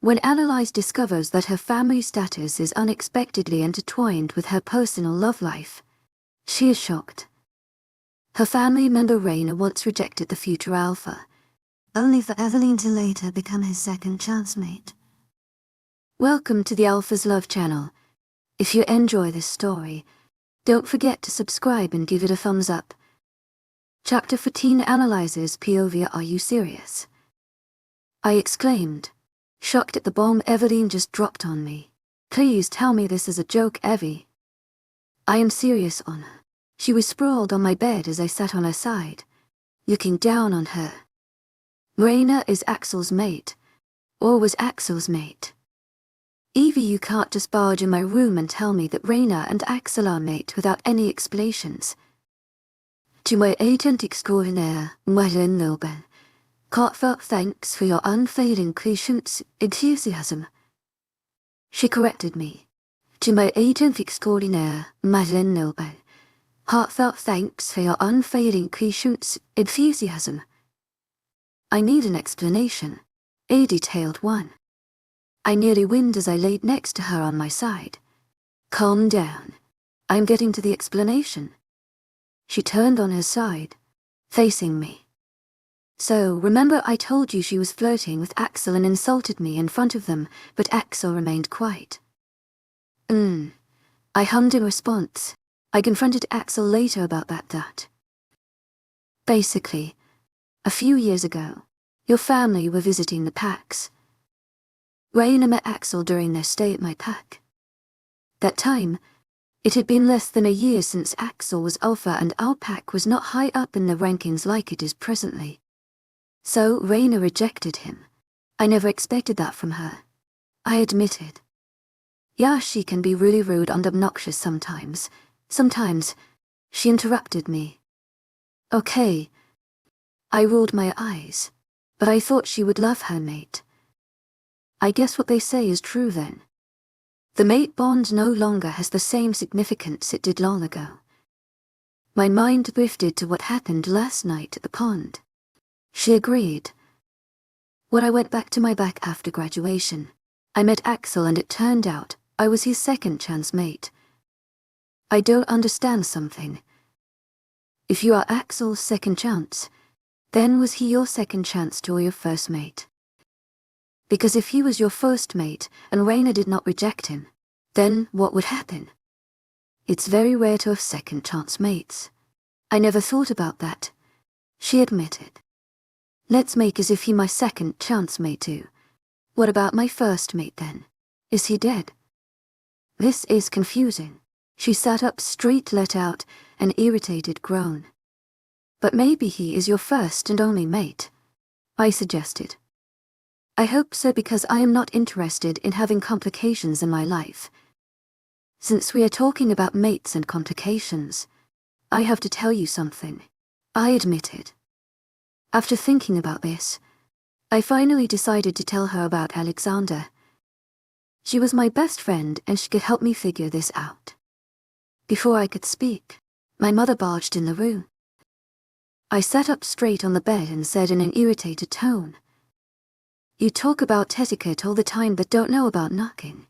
When Annalise discovers that her family status is unexpectedly intertwined with her personal love life, she is shocked. Her family member Raina once rejected the future alpha, only for Evelyn to later become his second chance mate. Welcome to the Alpha's Love channel. If you enjoy this story, don't forget to subscribe and give it a thumbs up. Chapter 14 analyzes POV. Are you serious? I exclaimed, shocked at the bomb Evelyn just dropped on me. Please tell me this is a joke, Evie. I am serious, Honor. She was sprawled on my bed as I sat on her side, looking down on her. Raina is Axel's mate, or was Axel's mate. Evie, you can't just barge in my room and tell me that Raina and Axel are mate without any explanations. To my agent extraordinaire, Madeline Nobel, heartfelt thanks for your unfailing patience, enthusiasm. She corrected me. To my agent extraordinaire, Madeline Nobel, heartfelt thanks for your unfailing patience, enthusiasm. I need an explanation, a detailed one. I nearly whined as I laid next to her on my side. Calm down. I'm getting to the explanation. She turned on her side, facing me. So, remember I told you she was flirting with Axel and insulted me in front of them, but Axel remained quiet. I hummed in response. I confronted Axel later about that. Basically, a few years ago, your family were visiting the packs. Raina met Axel during their stay at my pack. That time, it had been less than a year since Axel was alpha and our pack was not high up in the rankings like it is presently. So Raina rejected him. I never expected that from her. I admitted. Yeah, she can be really rude and obnoxious sometimes. She interrupted me. Okay. I rolled my eyes, but I thought she would love her mate. I guess what they say is true then. The mate bond no longer has the same significance it did long ago. My mind drifted to what happened last night at the pond. She agreed. When I went back to my back after graduation, I met Axel and it turned out I was his second chance mate. I don't understand something. If you are Axel's second chance, then was he your second chance or your first mate? Because if he was your first mate and Raina did not reject him, then what would happen? It's very rare to have second chance mates. I never thought about that, she admitted. Let's make as if he my second chance mate too. What about my first mate then? Is he dead? This is confusing. She sat up straight, let out an irritated groan. But maybe he is your first and only mate, I suggested. I hope so because I am not interested in having complications in my life. Since we are talking about mates and complications, I have to tell you something, I admitted. After thinking about this, I finally decided to tell her about Alexander. She was my best friend and she could help me figure this out. Before I could speak, my mother barged in the room. I sat up straight on the bed and said in an irritated tone, "You talk about etiquette all the time but don't know about knocking."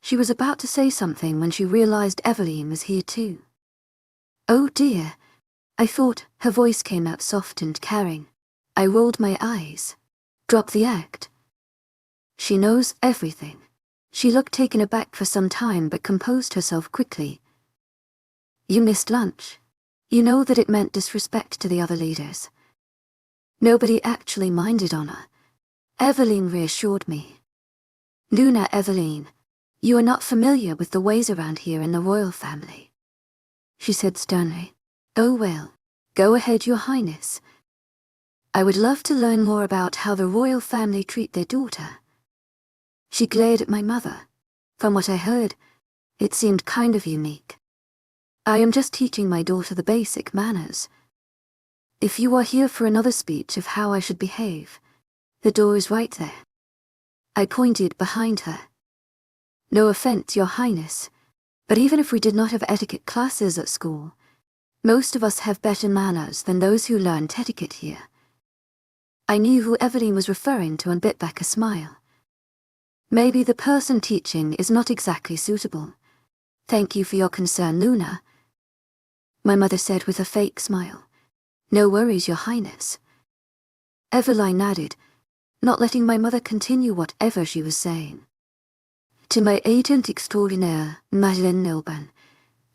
She was about to say something when she realized Evelyn was here too. Oh dear, I thought. Her voice came out soft and caring. I rolled my eyes. Drop the act. She knows everything. She looked taken aback for some time but composed herself quickly. You missed lunch. You know that it meant disrespect to the other leaders. Nobody actually minded, Honor. Evelyn reassured me. Luna, Evelyn, you are not familiar with the ways around here in the royal family, she said sternly. Oh well, go ahead, Your Highness. I would love to learn more about how the royal family treat their daughter. She glared at my mother. From what I heard, it seemed kind of unique. I am just teaching my daughter the basic manners. If you are here for another speech of how I should behave, the door is right there. I pointed behind her. No offense, Your Highness, but even if we did not have etiquette classes at school, most of us have better manners than those who learned etiquette here. I knew who Evelyn was referring to and bit back a smile. Maybe the person teaching is not exactly suitable. Thank you for your concern, Luna, my mother said with a fake smile. No worries, Your Highness. Eveline nodded, not letting my mother continue whatever she was saying. To my agent extraordinaire, Madeleine Nilban,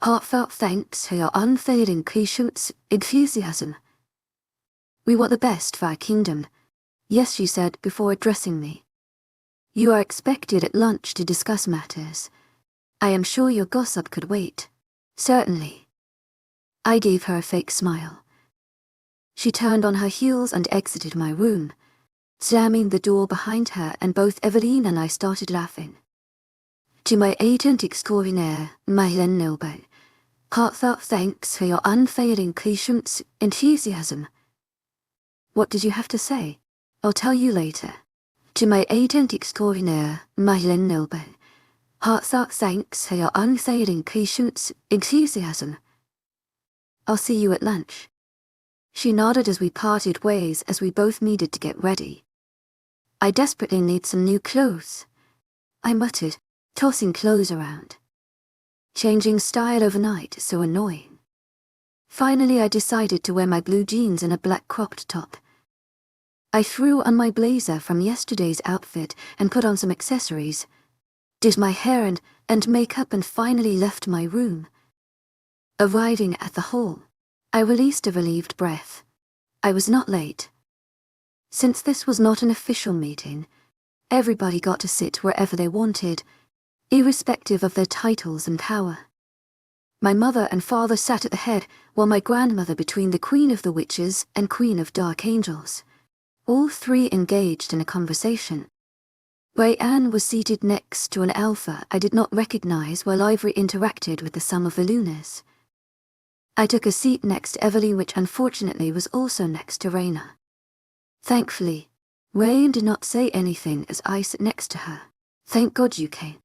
heartfelt thanks for your unfailing patience, enthusiasm. We want the best for our kingdom. Yes, she said before addressing me. You are expected at lunch to discuss matters. I am sure your gossip could wait. Certainly. I gave her a fake smile. She turned on her heels and exited my room, slamming the door behind her, and both Eveline and I started laughing. To my agent extraordinaire, Madeleine Nilban, heartfelt thanks for your unfailing patience, enthusiasm. What did you have to say? I'll tell you later. To my agent extraordinaire, Madeleine Nilban, heartfelt thanks for your unfailing patience, enthusiasm. I'll see you at lunch. She nodded as we parted ways, as we both needed to get ready. I desperately need some new clothes, I muttered, tossing clothes around. Changing style overnight, so annoying. Finally I decided to wear my blue jeans and a black cropped top. I threw on my blazer from yesterday's outfit and put on some accessories, did my hair and makeup, and finally left my room. Arriving at the hall, I released a relieved breath. I was not late. Since this was not an official meeting, everybody got to sit wherever they wanted, irrespective of their titles and power. My mother and father sat at the head, while my grandmother between the Queen of the Witches and Queen of Dark Angels. All three engaged in a conversation. Rayanne was seated next to an alpha I did not recognize, while Ivory interacted with the Sum of the Lunas. I took a seat next to Eveline, which unfortunately was also next to Raina. Thankfully, Rayanne did not say anything as I sat next to her. Thank God you came.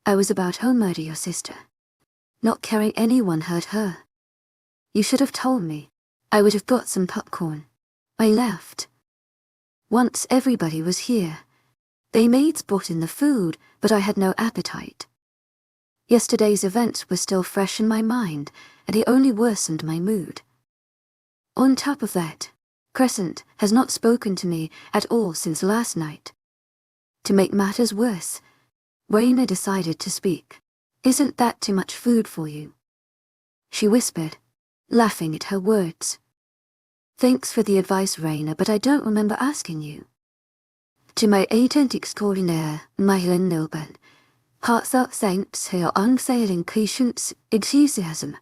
I was about to murder your sister. Not caring anyone hurt her. You should have told me. I would have brought some popcorn. I laughed. Once everybody was here. They maids brought in the food, but I had no appetite. Yesterday's events were still fresh in my mind, and it only worsened my mood. On top of that, Crescent has not spoken to me at all since last night. To make matters worse, Raina decided to speak. Isn't that too much food for you? She whispered, laughing at her words. Thanks for the advice, Raina, but I don't remember asking you. To my agent extraordinaire, Madeleine Nilban, heartfelt thanks for your unfailing patience, enthusiasm.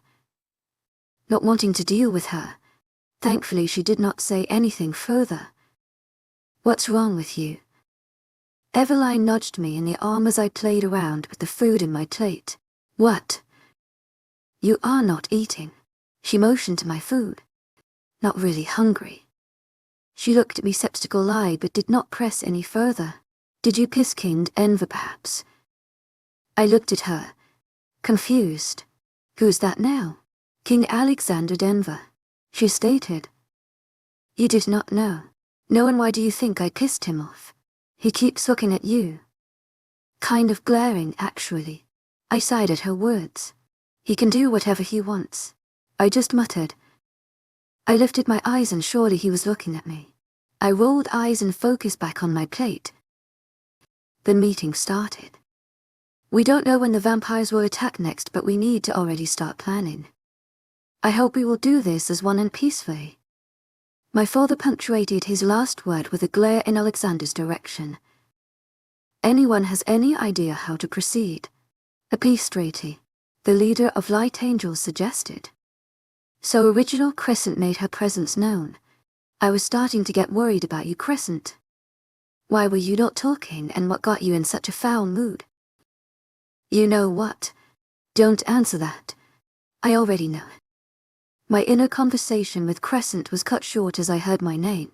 Not wanting to deal with her, thankfully she did not say anything further. What's wrong with you? Eveline nudged me in the arm as I played around with the food in my plate. What? You are not eating. She motioned to my food. Not really hungry. She looked at me skeptical-eyed but did not press any further. Did you kiss King Enver, perhaps? I looked at her, confused. Who's that now? King Alexander Denver, she stated. You did not know. No, and why do you think I kissed him off? He keeps looking at you. Kind of glaring, actually. I sighed at her words. He can do whatever he wants. I just muttered. I lifted my eyes and surely he was looking at me. I rolled eyes and focused back on my plate. The meeting started. We don't know when the vampires will attack next, but we need to already start planning. I hope we will do this as one and peacefully. My father punctuated his last word with a glare in Alexander's direction. Anyone has any idea how to proceed? A peace treaty, the leader of Light Angels suggested. So original Crescent made her presence known. I was starting to get worried about you, Crescent. Why were you not talking, and what got you in such a foul mood? You know what? Don't answer that. I already know. My inner conversation with Crescent was cut short as I heard my name.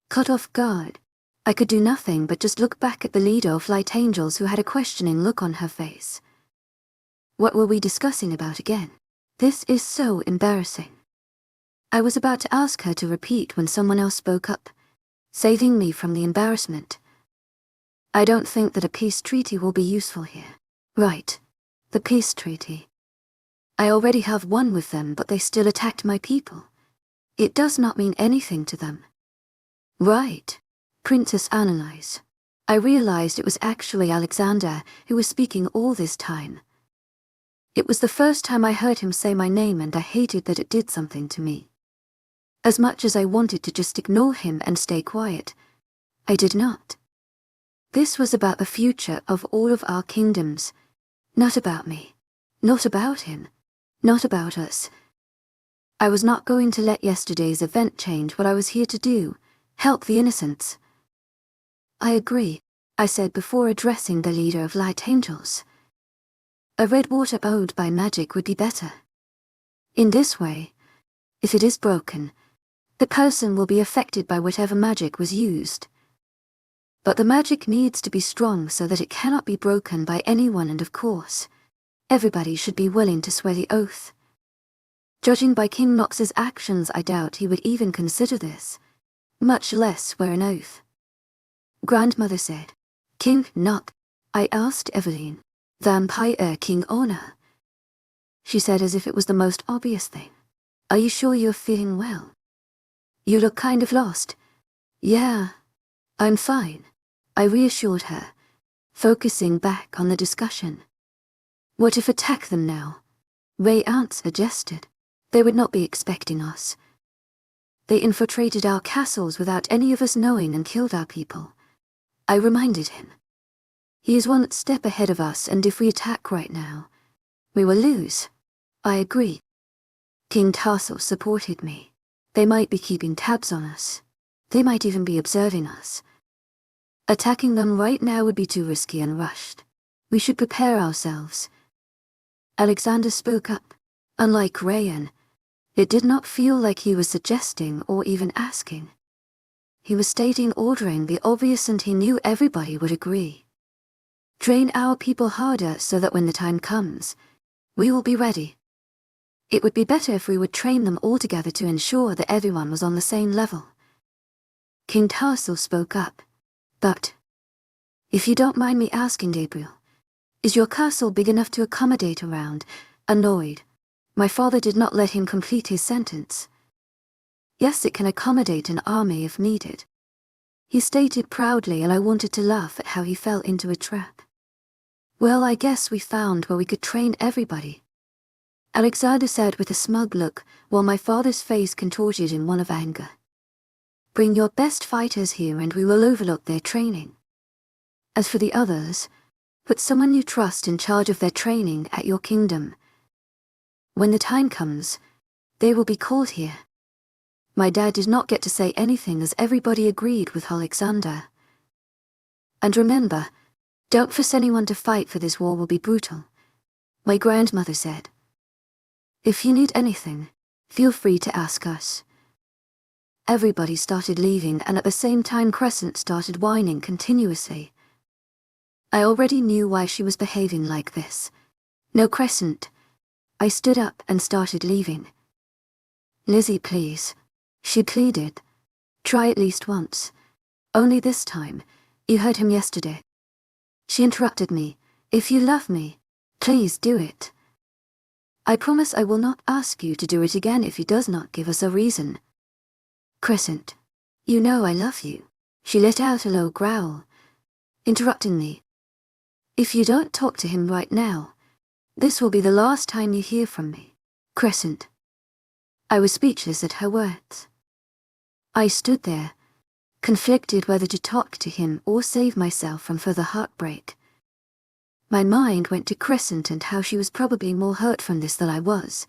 Cut off guard, I could do nothing but just look back at the leader of Light Angels, who had a questioning look on her face. What were we discussing about again? This is so embarrassing. I was about to ask her to repeat when someone else spoke up, saving me from the embarrassment. I don't think that a peace treaty will be useful here. Right. The peace treaty. I already have one with them, but they still attacked my people. It does not mean anything to them. Right. Princess Analyze. I realized it was actually Alexander who was speaking all this time. It was the first time I heard him say my name, and I hated that it did something to me. As much as I wanted to just ignore him and stay quiet, I did not. This was about the future of all of our kingdoms, not about me, not about him, not about us. I was not going to let yesterday's event change what I was here to do, help the innocents. I agree, I said before addressing the leader of Light Angels. A red water ode by magic would be better. In this way, if it is broken, the person will be affected by whatever magic was used. But the magic needs to be strong so that it cannot be broken by anyone, and of course, everybody should be willing to swear the oath. Judging by King Nox's actions, I doubt he would even consider this, much less swear an oath. Grandmother said, King Nox? I asked Eveline. Vampire King Honor. She said as if it was the most obvious thing. Are you sure you're feeling well? You look kind of lost. Yeah, I'm fine, I reassured her, focusing back on the discussion. What if attack them now? Ray Aunt suggested. They would not be expecting us. They infiltrated our castles without any of us knowing and killed our people. I reminded him. He is one step ahead of us, and if we attack right now, we will lose. I agree. King Tarsel supported me. They might be keeping tabs on us. They might even be observing us. Attacking them right now would be too risky and rushed. We should prepare ourselves. Alexander spoke up. Unlike Rayan, it did not feel like he was suggesting or even asking. He was stating, ordering the obvious, and he knew everybody would agree. Train our people harder so that when the time comes, we will be ready. It would be better if we would train them all together to ensure that everyone was on the same level. King Tarsel spoke up. But, if you don't mind me asking, Gabriel, is your castle big enough to accommodate around? Annoyed. My father did not let him complete his sentence. Yes, it can accommodate an army if needed. He stated proudly, and I wanted to laugh at how he fell into a trap. Well, I guess we found where we could train everybody. Alexander said with a smug look, while my father's face contorted in one of anger. Bring your best fighters here and we will overlook their training. As for the others, put someone you trust in charge of their training at your kingdom. When the time comes, they will be called here. My dad did not get to say anything as everybody agreed with Alexander. And remember, don't force anyone to fight, for this war will be brutal. My grandmother said. If you need anything, feel free to ask us. Everybody started leaving, and at the same time Crescent started whining continuously. I already knew why she was behaving like this. No, Crescent. I stood up and started leaving. Lizzie, please, she pleaded. Try at least once. Only this time. You heard him yesterday. She interrupted me. If you love me, please do it. I promise I will not ask you to do it again if he does not give us a reason. Crescent, you know I love you. She let out a low growl, interrupting me. If you don't talk to him right now, this will be the last time you hear from me. Crescent. I was speechless at her words. I stood there, conflicted whether to talk to him or save myself from further heartbreak. My mind went to Crescent and how she was probably more hurt from this than I was.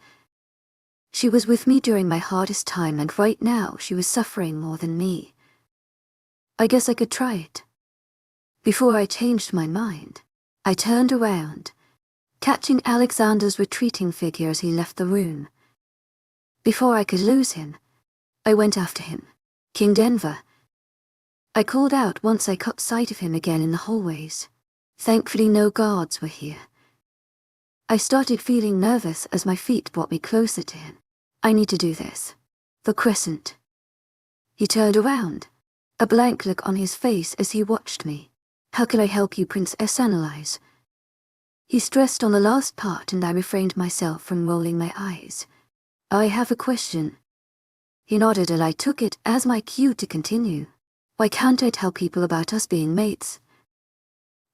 She was with me during my hardest time, and right now she was suffering more than me. I guess I could try it. Before I changed my mind, I turned around, catching Alexander's retreating figure as he left the room. Before I could lose him, I went after him. King Denver. I called out once I caught sight of him again in the hallways. Thankfully no guards were here. I started feeling nervous as my feet brought me closer to him. I need to do this. The Crescent. He turned around, a blank look on his face as he watched me. How can I help you, Princess Analyze? He stressed on the last part and I refrained myself from rolling my eyes. I have a question. He nodded and I took it as my cue to continue. Why can't I tell people about us being mates?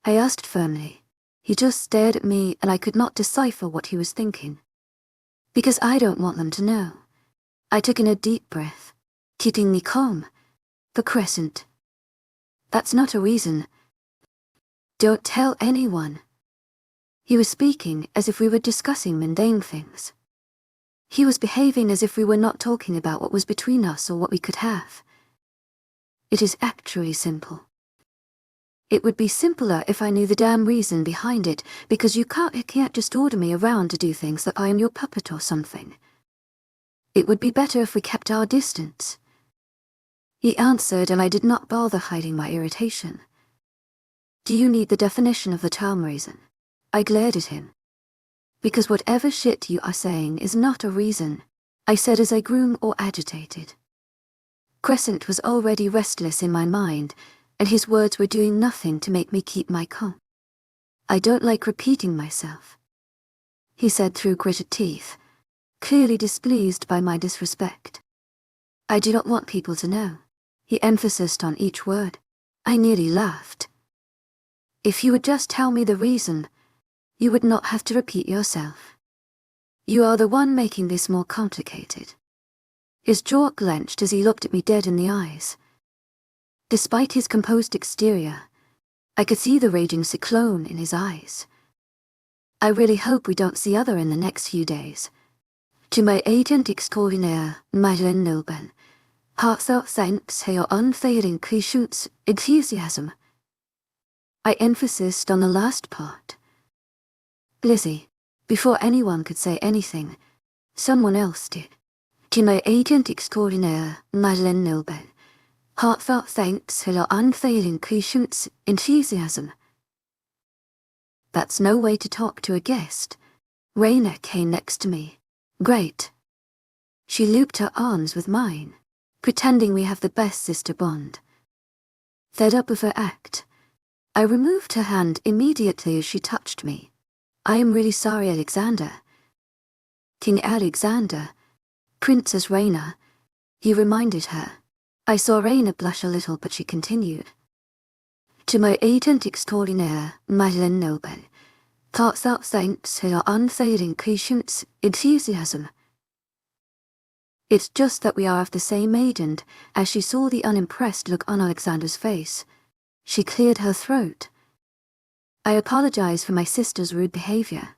I asked firmly. He just stared at me and I could not decipher what he was thinking. Because I don't want them to know. I took in a deep breath, keeping me calm. The Crescent. That's not a reason. Don't tell anyone. He was speaking as if we were discussing mundane things. He was behaving as if we were not talking about what was between us or what we could have. It is actually simple. It would be simpler if I knew the damn reason behind it, because you can't just order me around to do things that I am your puppet or something. It would be better if we kept our distance. He answered and I did not bother hiding my irritation. Do you need the definition of the term reason? I glared at him. Because whatever shit you are saying is not a reason, I said as I grew more agitated. Crescent was already restless in my mind, and his words were doing nothing to make me keep my calm. I don't like repeating myself, he said through gritted teeth, clearly displeased by my disrespect. I do not want people to know, he emphasized on each word. I nearly laughed. If you would just tell me the reason, you would not have to repeat yourself. You are the one making this more complicated. His jaw clenched as he looked at me dead in the eyes. Despite his composed exterior, I could see the raging cyclone in his eyes. I really hope we don't see other in the next few days. To my agent extraordinaire, Madeleine Nilben, heartfelt thanks for your unfailing patience, enthusiasm. I emphasized on the last part. Lizzie, before anyone could say anything, someone else did. To my agent extraordinaire, Madeleine Nilben, heartfelt thanks for your unfailing patience, enthusiasm. That's no way to talk to a guest. Raina came next to me. Great. She looped her arms with mine, pretending we have the best sister bond. Fed up with her act, I removed her hand immediately as she touched me. I am really sorry, Alexander. King Alexander, Princess Raina, he reminded her. I saw Raina blush a little, but she continued. To my agent extraordinaire, Madeleine Nobel, heartfelt thanks for your unfailing patience, enthusiasm. It's just that we are of the same age, and as she saw the unimpressed look on Alexander's face, she cleared her throat. I apologize for my sister's rude behavior.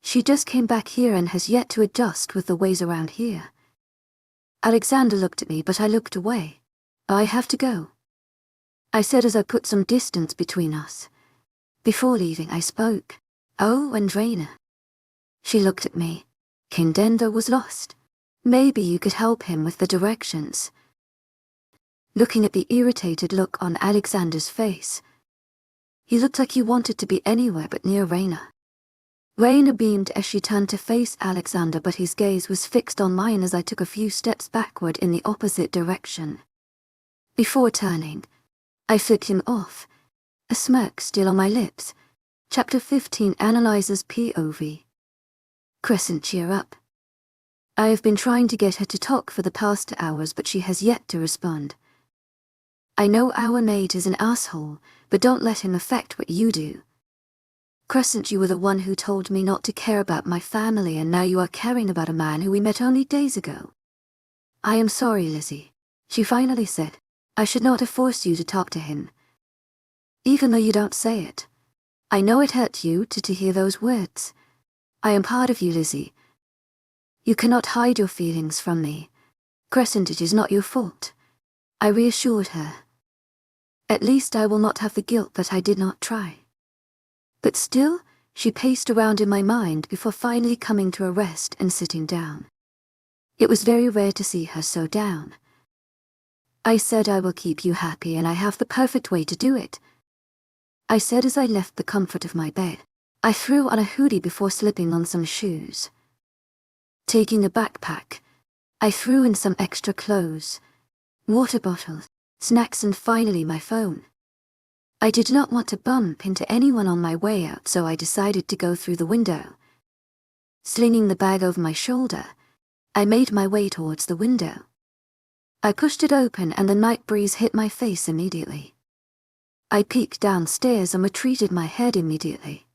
She just came back here and has yet to adjust with the ways around here. Alexander looked at me, but I looked away. I have to go, I said as I put some distance between us. Before leaving, I spoke. Oh, and Raina. She looked at me. King Dendo was lost. Maybe you could help him with the directions. Looking at the irritated look on Alexander's face, he looked like he wanted to be anywhere but near Raina. Raina beamed as she turned to face Alexander, but his gaze was fixed on mine as I took a few steps backward in the opposite direction. Before turning, I flicked him off, a smirk still on my lips. Chapter 15 analyzes POV. Crescent, cheer up. I have been trying to get her to talk for the past hours, but she has yet to respond. I know our mate is an asshole, but don't let him affect what you do. Crescent, you were the one who told me not to care about my family, and now you are caring about a man who we met only days ago. I am sorry, Lizzie, she finally said. I should not have forced you to talk to him. Even though you don't say it. I know it hurt you to hear those words. I am part of you, Lizzie. You cannot hide your feelings from me. Crescent, it is not your fault. I reassured her. At least I will not have the guilt that I did not try. But still, she paced around in my mind before finally coming to a rest and sitting down. It was very rare to see her so down. I said I will keep you happy, and I have the perfect way to do it. I said as I left the comfort of my bed. I threw on a hoodie before slipping on some shoes. Taking a backpack, I threw in some extra clothes, water bottles, snacks, and finally my phone. I did not want to bump into anyone on my way out, so I decided to go through the window. Slinging the bag over my shoulder, I made my way towards the window. I pushed it open and the night breeze hit my face immediately. I peeked downstairs and retreated my head immediately.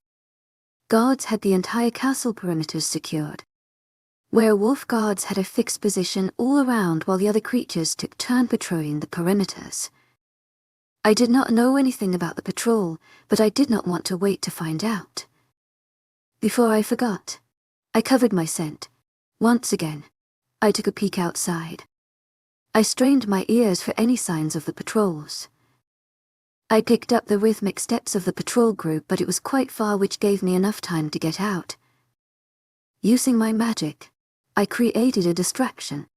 Guards had the entire castle perimeters secured. Werewolf guards had a fixed position all around while the other creatures took turn patrolling the perimeters. I did not know anything about the patrol, but I did not want to wait to find out. Before I forgot, I covered my scent. Once again, I took a peek outside. I strained my ears for any signs of the patrols. I picked up the rhythmic steps of the patrol group, but it was quite far, which gave me enough time to get out. Using my magic, I created a distraction.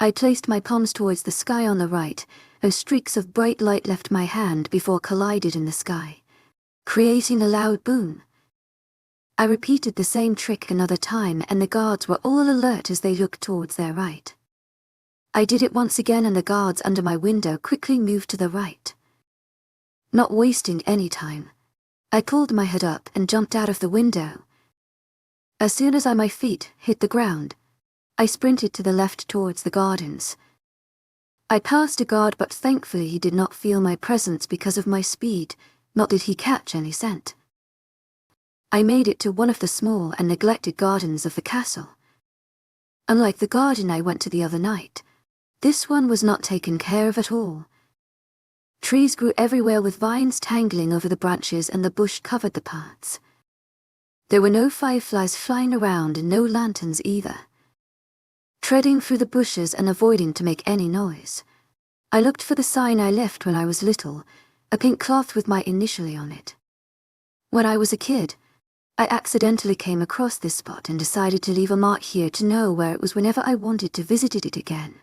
I placed my palms towards the sky on the right, and streaks of bright light left my hand before collided in the sky, creating a loud boom. I repeated the same trick another time, and the guards were all alert as they looked towards their right. I did it once again, and the guards under my window quickly moved to the right. Not wasting any time, I pulled my head up and jumped out of the window. As soon as my feet hit the ground, I sprinted to the left towards the gardens. I passed a guard, but thankfully he did not feel my presence because of my speed, nor did he catch any scent. I made it to one of the small and neglected gardens of the castle. Unlike the garden I went to the other night, this one was not taken care of at all. Trees grew everywhere with vines tangling over the branches, and the bush covered the paths. There were no fireflies flying around and no lanterns either. Treading through the bushes and avoiding to make any noise, I looked for the sign I left when I was little, a pink cloth with my initial on it. When I was a kid, I accidentally came across this spot and decided to leave a mark here to know where it was whenever I wanted to visit it again.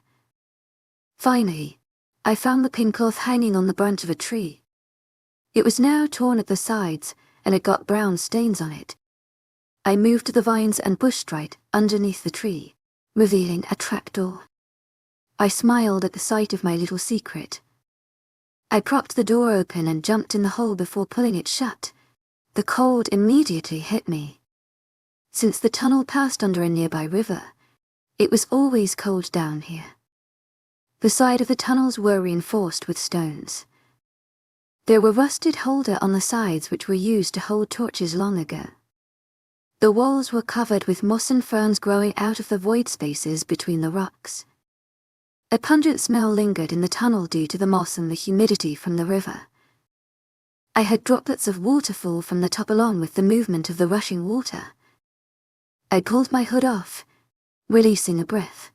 Finally, I found the pink cloth hanging on the branch of a tree. It was now torn at the sides, and it got brown stains on it. I moved to the vines and pushed right underneath the tree, revealing a trapdoor. I smiled at the sight of my little secret. I propped the door open and jumped in the hole before pulling it shut. The cold immediately hit me. Since the tunnel passed under a nearby river, it was always cold down here. The side of the tunnels were reinforced with stones. There were rusted holders on the sides which were used to hold torches long ago. The walls were covered with moss and ferns growing out of the void spaces between the rocks. A pungent smell lingered in the tunnel due to the moss and the humidity from the river. I had droplets of water fall from the top along with the movement of the rushing water. I pulled my hood off, releasing a breath.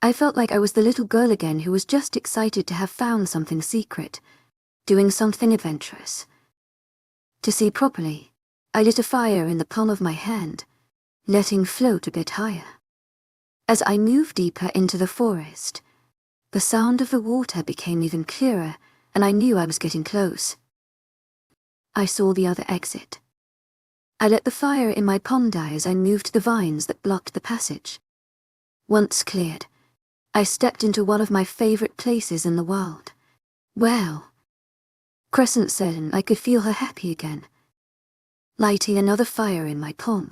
I felt like I was the little girl again who was just excited to have found something secret, doing something adventurous. To see properly, I lit a fire in the palm of my hand, letting float a bit higher. As I moved deeper into the forest, the sound of the water became even clearer, and I knew I was getting close. I saw the other exit. I let the fire in my palm die as I moved to the vines that blocked the passage. Once cleared, I stepped into one of my favorite places in the world. Well, Crescent said, and I could feel her happy again. Lighting another fire in my palm,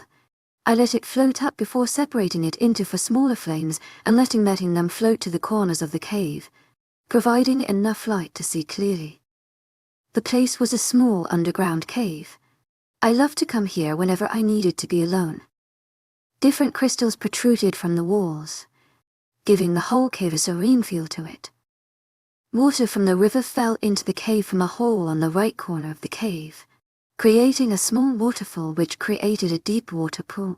I let it float up before separating it into four smaller flames and letting them float to the corners of the cave, providing enough light to see clearly. The place was a small underground cave. I loved to come here whenever I needed to be alone. Different crystals protruded from the walls, giving the whole cave a serene feel to it. Water from the river fell into the cave from a hole on the right corner of the cave, creating a small waterfall which created a deep water pool.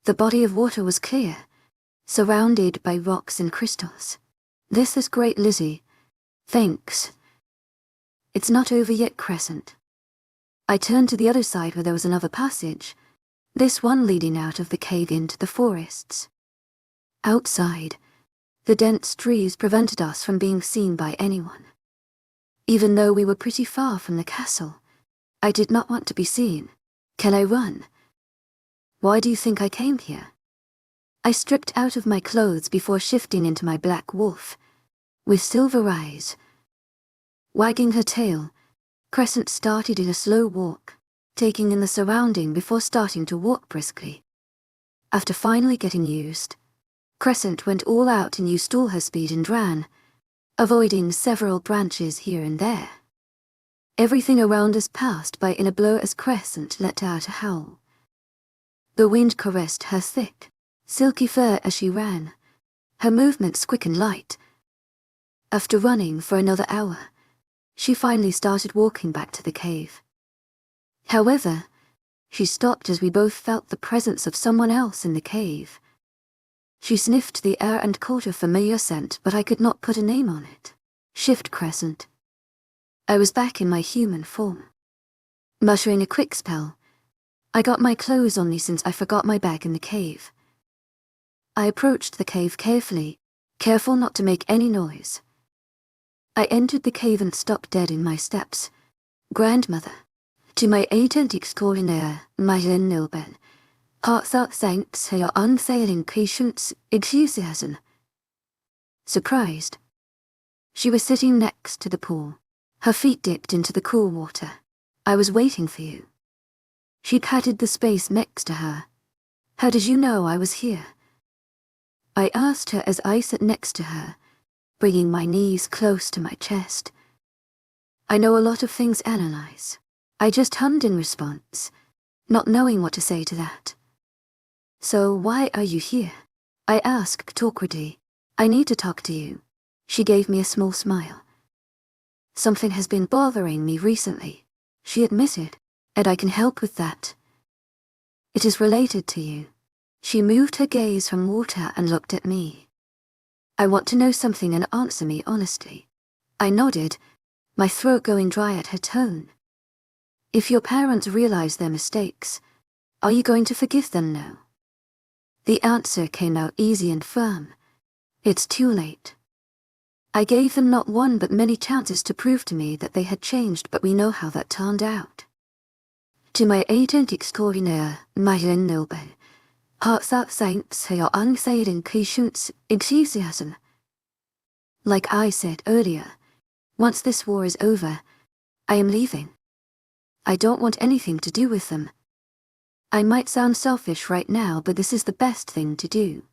The body of water was clear, surrounded by rocks and crystals. "This is great, Lizzie. Thanks. It's not over yet, Crescent." I turned to the other side where there was another passage, this one leading out of the cave into the forests. Outside, the dense trees prevented us from being seen by anyone. Even though we were pretty far from the castle, I did not want to be seen. Can I run? Why do you think I came here? I stripped out of my clothes before shifting into my black wolf, with silver eyes. Wagging her tail, Crescent started in a slow walk, taking in the surrounding before starting to walk briskly. After finally getting used, Crescent went all out and used all her speed and ran, avoiding several branches here and there. Everything around us passed by in a blur as Crescent let out a howl. The wind caressed her thick, silky fur as she ran, her movements quick and light. After running for another hour, she finally started walking back to the cave. However, she stopped as we both felt the presence of someone else in the cave. She sniffed the air and caught a familiar scent, but I could not put a name on it. Shift Crescent. I was back in my human form. Muttering a quick spell, I got my clothes on me since I forgot my bag in the cave. I approached the cave carefully, careful not to make any noise. I entered the cave and stopped dead in my steps. Grandmother, to my £8.17 heartfelt thanks for your unfailing patience, enthusiasm. Surprised. She was sitting next to the pool, her feet dipped into the cool water. I was waiting for you. She patted the space next to her. How did you know I was here? I asked her as I sat next to her, bringing my knees close to my chest. I know a lot of things, Annalise. I just hummed in response, not knowing what to say to that. So why are you here? I asked awkwardly. I need to talk to you. She gave me a small smile. Something has been bothering me recently, she admitted, and I can help with that. It is related to you. She moved her gaze from water and looked at me. I want to know something and answer me honestly. I nodded, my throat going dry at her tone. If your parents realize their mistakes, are you going to forgive them now? The answer came out easy and firm. It's too late. I gave them not one but many chances to prove to me that they had changed, but we know how that turned out. To my £8.17 heartfelt thanks for your unfailing patience, enthusiasm. Like I said earlier, once this war is over, I am leaving. I don't want anything to do with them. I might sound selfish right now, but this is the best thing to do.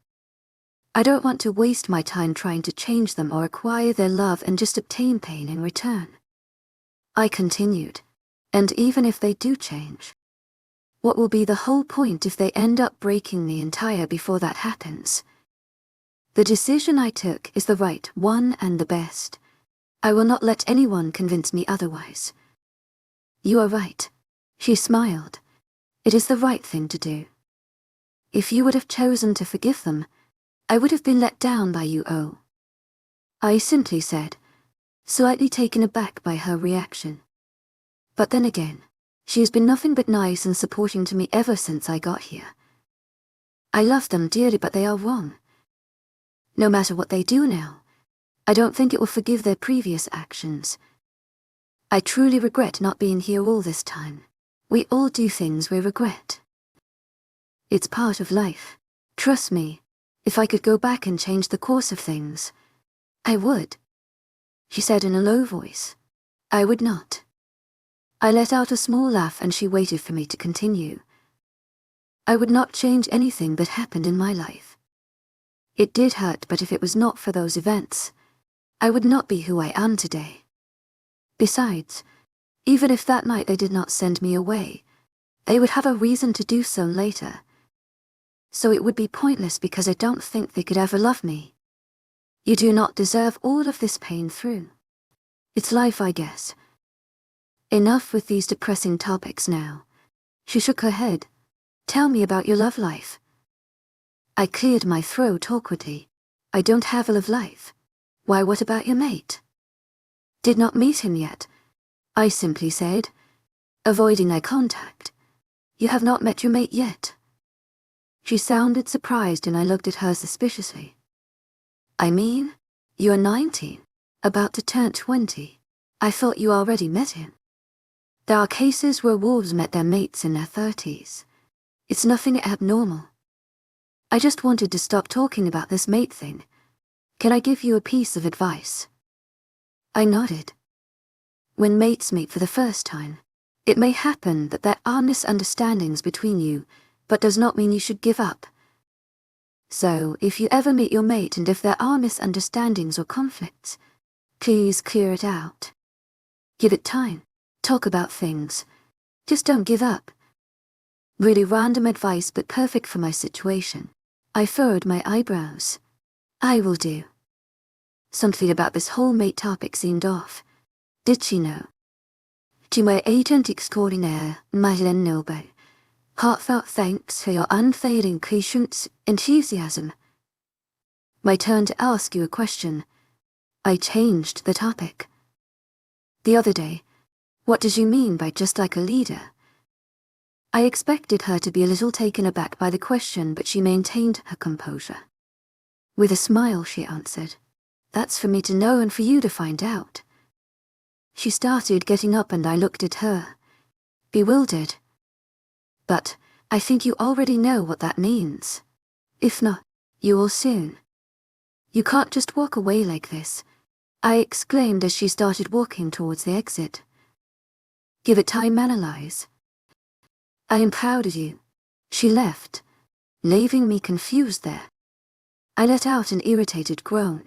I don't want to waste my time trying to change them or acquire their love and just obtain pain in return. I continued, and even if they do change, what will be the whole point if they end up breaking the entire before that happens? The decision I took is the right one and the best. I will not let anyone convince me otherwise. You are right. She smiled. It is the right thing to do. If you would have chosen to forgive them, I would have been let down by you, oh. I simply said, slightly taken aback by her reaction. But then again, she has been nothing but nice and supporting to me ever since I got here. I love them dearly, but they are wrong. No matter what they do now, I don't think it will forgive their previous actions. I truly regret not being here all this time. We all do things we regret. It's part of life. Trust me, if I could go back and change the course of things, I would. She said in a low voice. I would not. I let out a small laugh and she waited for me to continue. I would not change anything that happened in my life. It did hurt, but if it was not for those events, I would not be who I am today. Besides, even if that night they did not send me away, they would have a reason to do so later. So it would be pointless because I don't think they could ever love me. You do not deserve all of this pain through. It's life, I guess. Enough with these depressing topics now. She shook her head. Tell me about your love life. I cleared my throat awkwardly. I don't have a love life. Why, what about your mate? Did not meet him yet, I simply said, avoiding eye contact. You have not met your mate yet. She sounded surprised and I looked at her suspiciously. I mean, you are 19, about to turn 20. I thought you already met him. There are cases where wolves met their mates in their 30s. It's nothing abnormal. I just wanted to stop talking about this mate thing. Can I give you a piece of advice? I nodded. When mates meet for the first time, it may happen that there are misunderstandings between you, but does not mean you should give up. So, if you ever meet your mate and if there are misunderstandings or conflicts, please clear it out. Give it time. Talk about things. Just don't give up. Really random advice, but perfect for my situation. I furrowed my eyebrows. I will do. Something about this whole mate topic seemed off. Did she know? To my agent extraordinaire, Madeleine Noble, heartfelt thanks for your unfailing patience, enthusiasm. My turn to ask you a question. I changed the topic. The other day, what does you mean by just like a leader? I expected her to be a little taken aback by the question, but she maintained her composure. With a smile, she answered, "That's for me to know and for you to find out." She started getting up and I looked at her, bewildered. "But I think you already know what that means. If not, you will soon. You can't just walk away like this," I exclaimed as she started walking towards the exit. "Give it time, analyze. I am proud of you." She left, leaving me confused there. I let out an irritated groan.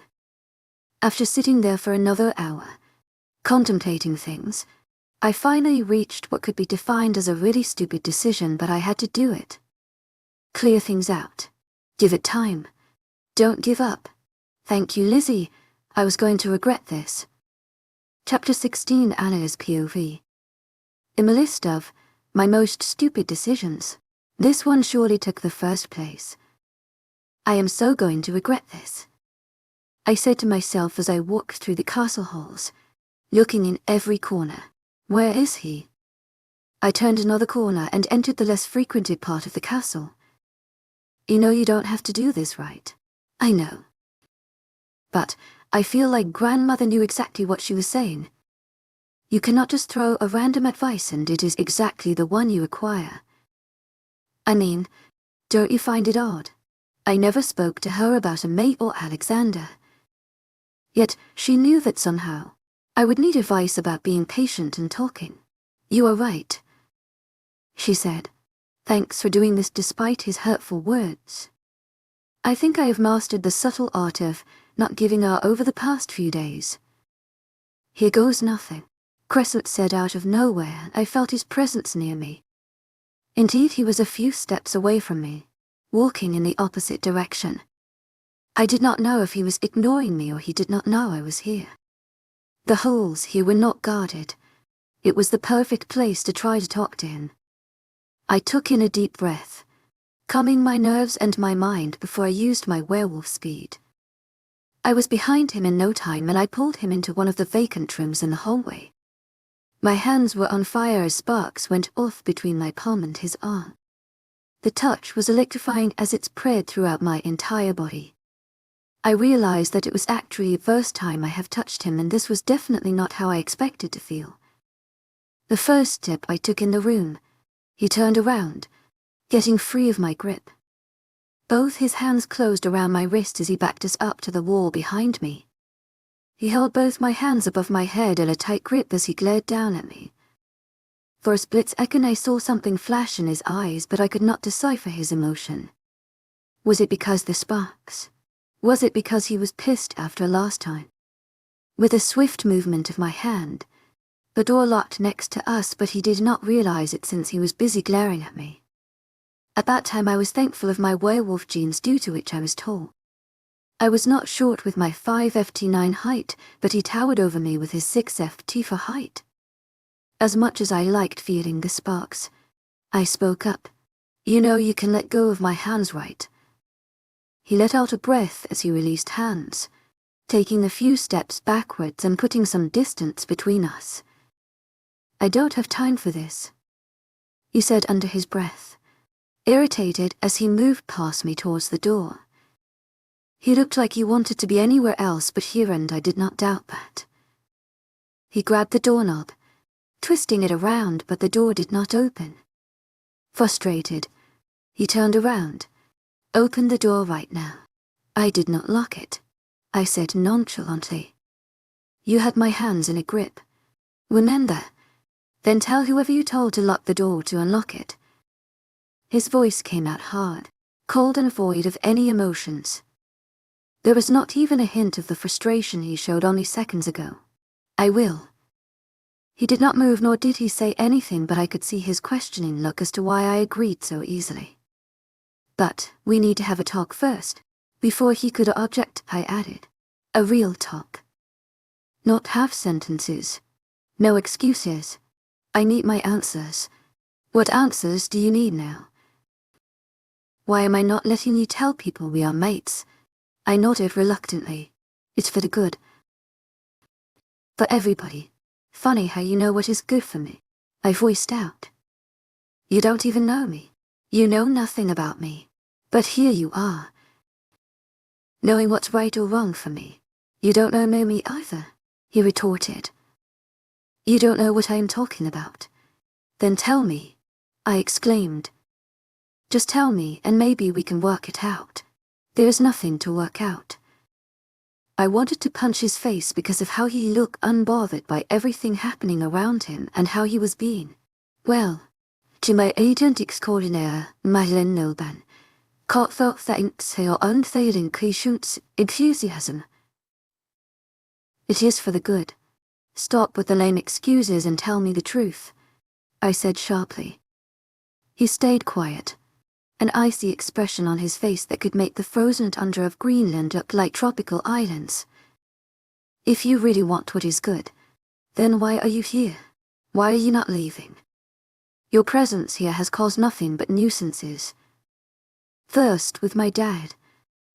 After sitting there for another hour, contemplating things, I finally reached what could be defined as a really stupid decision, but I had to do it. Clear things out. Give it time. Don't give up. Thank you, Lizzie. I was going to regret this. Chapter 16, Anna's POV. In my list of my most stupid decisions, this one surely took the first place. I am so going to regret this, I said to myself as I walked through the castle halls, looking in every corner. Where is he? I turned another corner and entered the less frequented part of the castle. You know you don't have to do this, right? I know. But I feel like grandmother knew exactly what she was saying. You cannot just throw a random advice and it is exactly the one you acquire. I mean, don't you find it odd? I never spoke to her about a mate or Alexander. Yet she knew that somehow I would need advice about being patient and talking. You are right, she said. Thanks for doing this despite his hurtful words. I think I have mastered the subtle art of not giving up over the past few days. Here goes nothing, Crescent said out of nowhere, and I felt his presence near me. Indeed, he was a few steps away from me, walking in the opposite direction. I did not know if he was ignoring me or he did not know I was here. The holes here were not guarded. It was the perfect place to try to talk to him. I took in a deep breath, calming my nerves and my mind before I used my werewolf speed. I was behind him in no time and I pulled him into one of the vacant rooms in the hallway. My hands were on fire as sparks went off between my palm and his arm. The touch was electrifying as it spread throughout my entire body. I realized that it was actually the first time I have touched him, and this was definitely not how I expected to feel. The first step I took in the room, he turned around, getting free of my grip. Both his hands closed around my wrist as he backed us up to the wall behind me. He held both my hands above my head in a tight grip as he glared down at me. For a split second I saw something flash in his eyes, but I could not decipher his emotion. Was it because the sparks? Was it because he was pissed after last time? With a swift movement of my hand, the door locked next to us, but he did not realize it since he was busy glaring at me. At that time I was thankful of my werewolf genes, due to which I was tall. I was not short with my 5'9" height, but he towered over me with his 6'4" height. As much as I liked feeling the sparks, I spoke up. You know you can let go of my hands, right? He let out a breath as he released hands, taking a few steps backwards and putting some distance between us. I don't have time for this, he said under his breath, irritated as he moved past me towards the door. He looked like he wanted to be anywhere else but here, and I did not doubt that. He grabbed the doorknob, twisting it around, but the door did not open. Frustrated, he turned around. Open the door right now. I did not lock it, I said nonchalantly. You had my hands in a grip. Remember. Then tell whoever you told to lock the door to unlock it. His voice came out hard, cold and void of any emotions. There was not even a hint of the frustration he showed only seconds ago. I will. He did not move, nor did he say anything, but I could see his questioning look as to why I agreed so easily. But we need to have a talk first. Before he could object, I added. A real talk. Not half sentences. No excuses. I need my answers. What answers do you need now? Why am I not letting you tell people we are mates? I nodded reluctantly. It's for the good. For everybody. Funny how you know what is good for me. I voiced out. You don't even know me. You know nothing about me. But here you are. Knowing what's right or wrong for me. You don't know me either, he retorted. You don't know what I am talking about. Then tell me, I exclaimed. Just tell me and maybe we can work it out. There is nothing to work out. I wanted to punch his face because of how he looked unbothered by everything happening around him and how he was being. Well, to my agent extraordinaire, heartfelt thanks for your unfailing patience, enthusiasm. It is for the good. Stop with the lame excuses and tell me the truth, I said sharply. He stayed quiet, an icy expression on his face that could make the frozen tundra of Greenland look like tropical islands. If you really want what is good, then why are you here? Why are you not leaving? Your presence here has caused nothing but nuisances. First with my dad,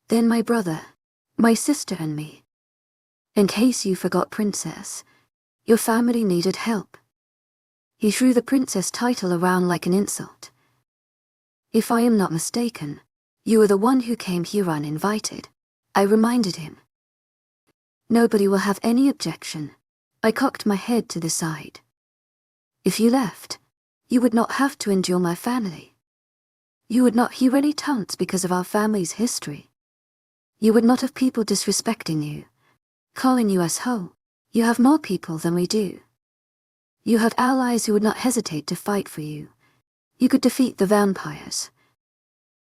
then my brother, my sister and me. In case you forgot, Princess, your family needed help. He threw the princess title around like an insult. If I am not mistaken, you are the one who came here uninvited, I reminded him. Nobody will have any objection. I cocked my head to the side. If you left, you would not have to endure my family. You would not hear any taunts because of our family's history. You would not have people disrespecting you, calling you asshole. You have more people than we do. You have allies who would not hesitate to fight for you. You could defeat the vampires.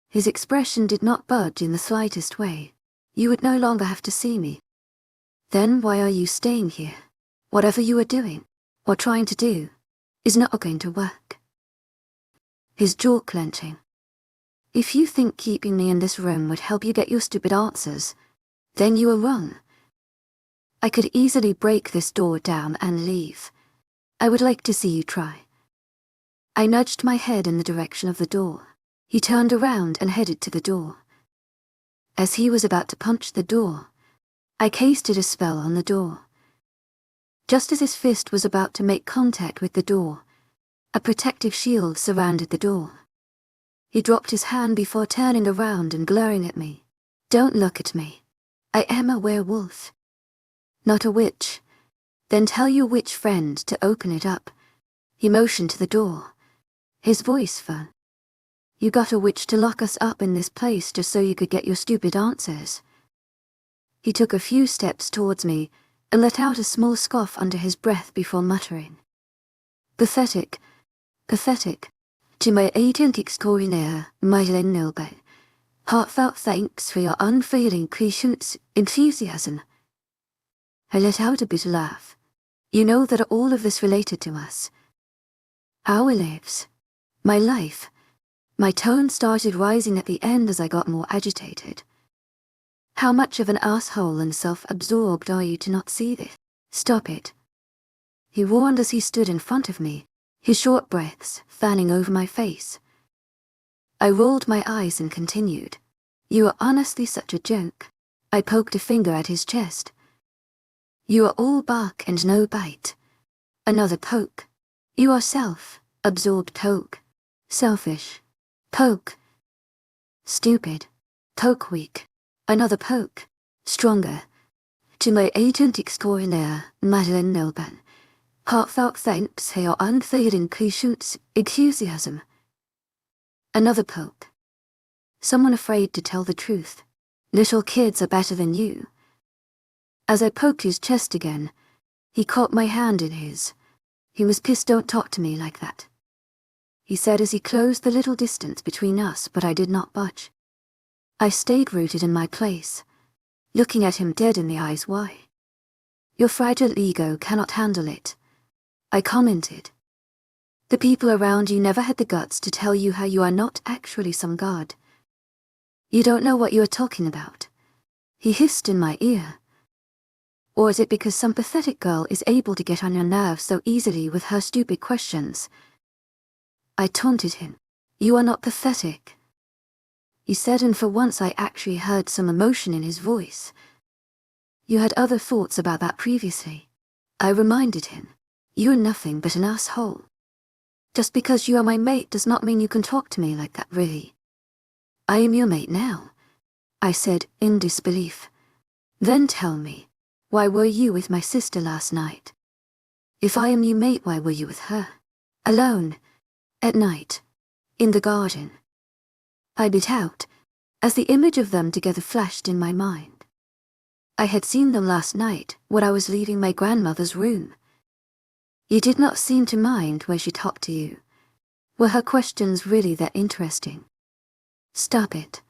His expression did not budge in the slightest way. You would no longer have to see me. Then why are you staying here? Whatever you are doing, or trying to do, is not going to work. His jaw clenching. If you think keeping me in this room would help you get your stupid answers, then you are wrong. I could easily break this door down and leave. I would like to see you try. I nudged my head in the direction of the door. He turned around and headed to the door. As he was about to punch the door, I casted a spell on the door. Just as his fist was about to make contact with the door, a protective shield surrounded the door. He dropped his hand before turning around and glaring at me. Don't look at me. I am a werewolf. Not a witch. Then tell your witch friend to open it up. He motioned to the door. His voice firm. You got a witch to lock us up in this place just so you could get your stupid answers. He took a few steps towards me and let out a small scoff under his breath before muttering. Pathetic, pathetic. To my agent extraordinaire, heartfelt thanks for your unfailing patience, enthusiasm. I let out a bitter laugh. You know that all of this related to us. Our lives. My life. My tone started rising at the end as I got more agitated. How much of an asshole and self-absorbed are you to not see this? Stop it. He warned as he stood in front of me, his short breaths fanning over my face. I rolled my eyes and continued. You are honestly such a joke. I poked a finger at his chest. You are all bark and no bite. Another poke. You are self-absorbed poke. Selfish. Poke. Stupid. Poke weak. Another poke. Stronger. To my agent extraordinaire, heartfelt thanks for your unfailing patience, enthusiasm. Another poke. Someone afraid to tell the truth. Little kids are better than you. As I poked his chest again, he caught my hand in his. He was pissed. "Don't talk to me like that," he said as he closed the little distance between us, but I did not budge. I stayed rooted in my place, looking at him dead in the eyes. "Why? Your fragile ego cannot handle it," I commented. "The people around you never had the guts to tell you how you are not actually some god. You don't know what you are talking about," he hissed in my ear. "Or is it because some pathetic girl is able to get on your nerves so easily with her stupid questions?" I taunted him. "You are not pathetic," he said, and for once I actually heard some emotion in his voice. "You had other thoughts about that previously," I reminded him. "You're nothing but an asshole. Just because you are my mate does not mean you can talk to me like that, really." "I am your mate now," I said in disbelief. "Then tell me, why were you with my sister last night? If I am your mate, why were you with her? Alone, at night, in the garden?" I bit out, as the image of them together flashed in my mind. I had seen them last night when I was leaving my grandmother's room. "You did not seem to mind when she talked to you. Were her questions really that interesting?" "Stop it,"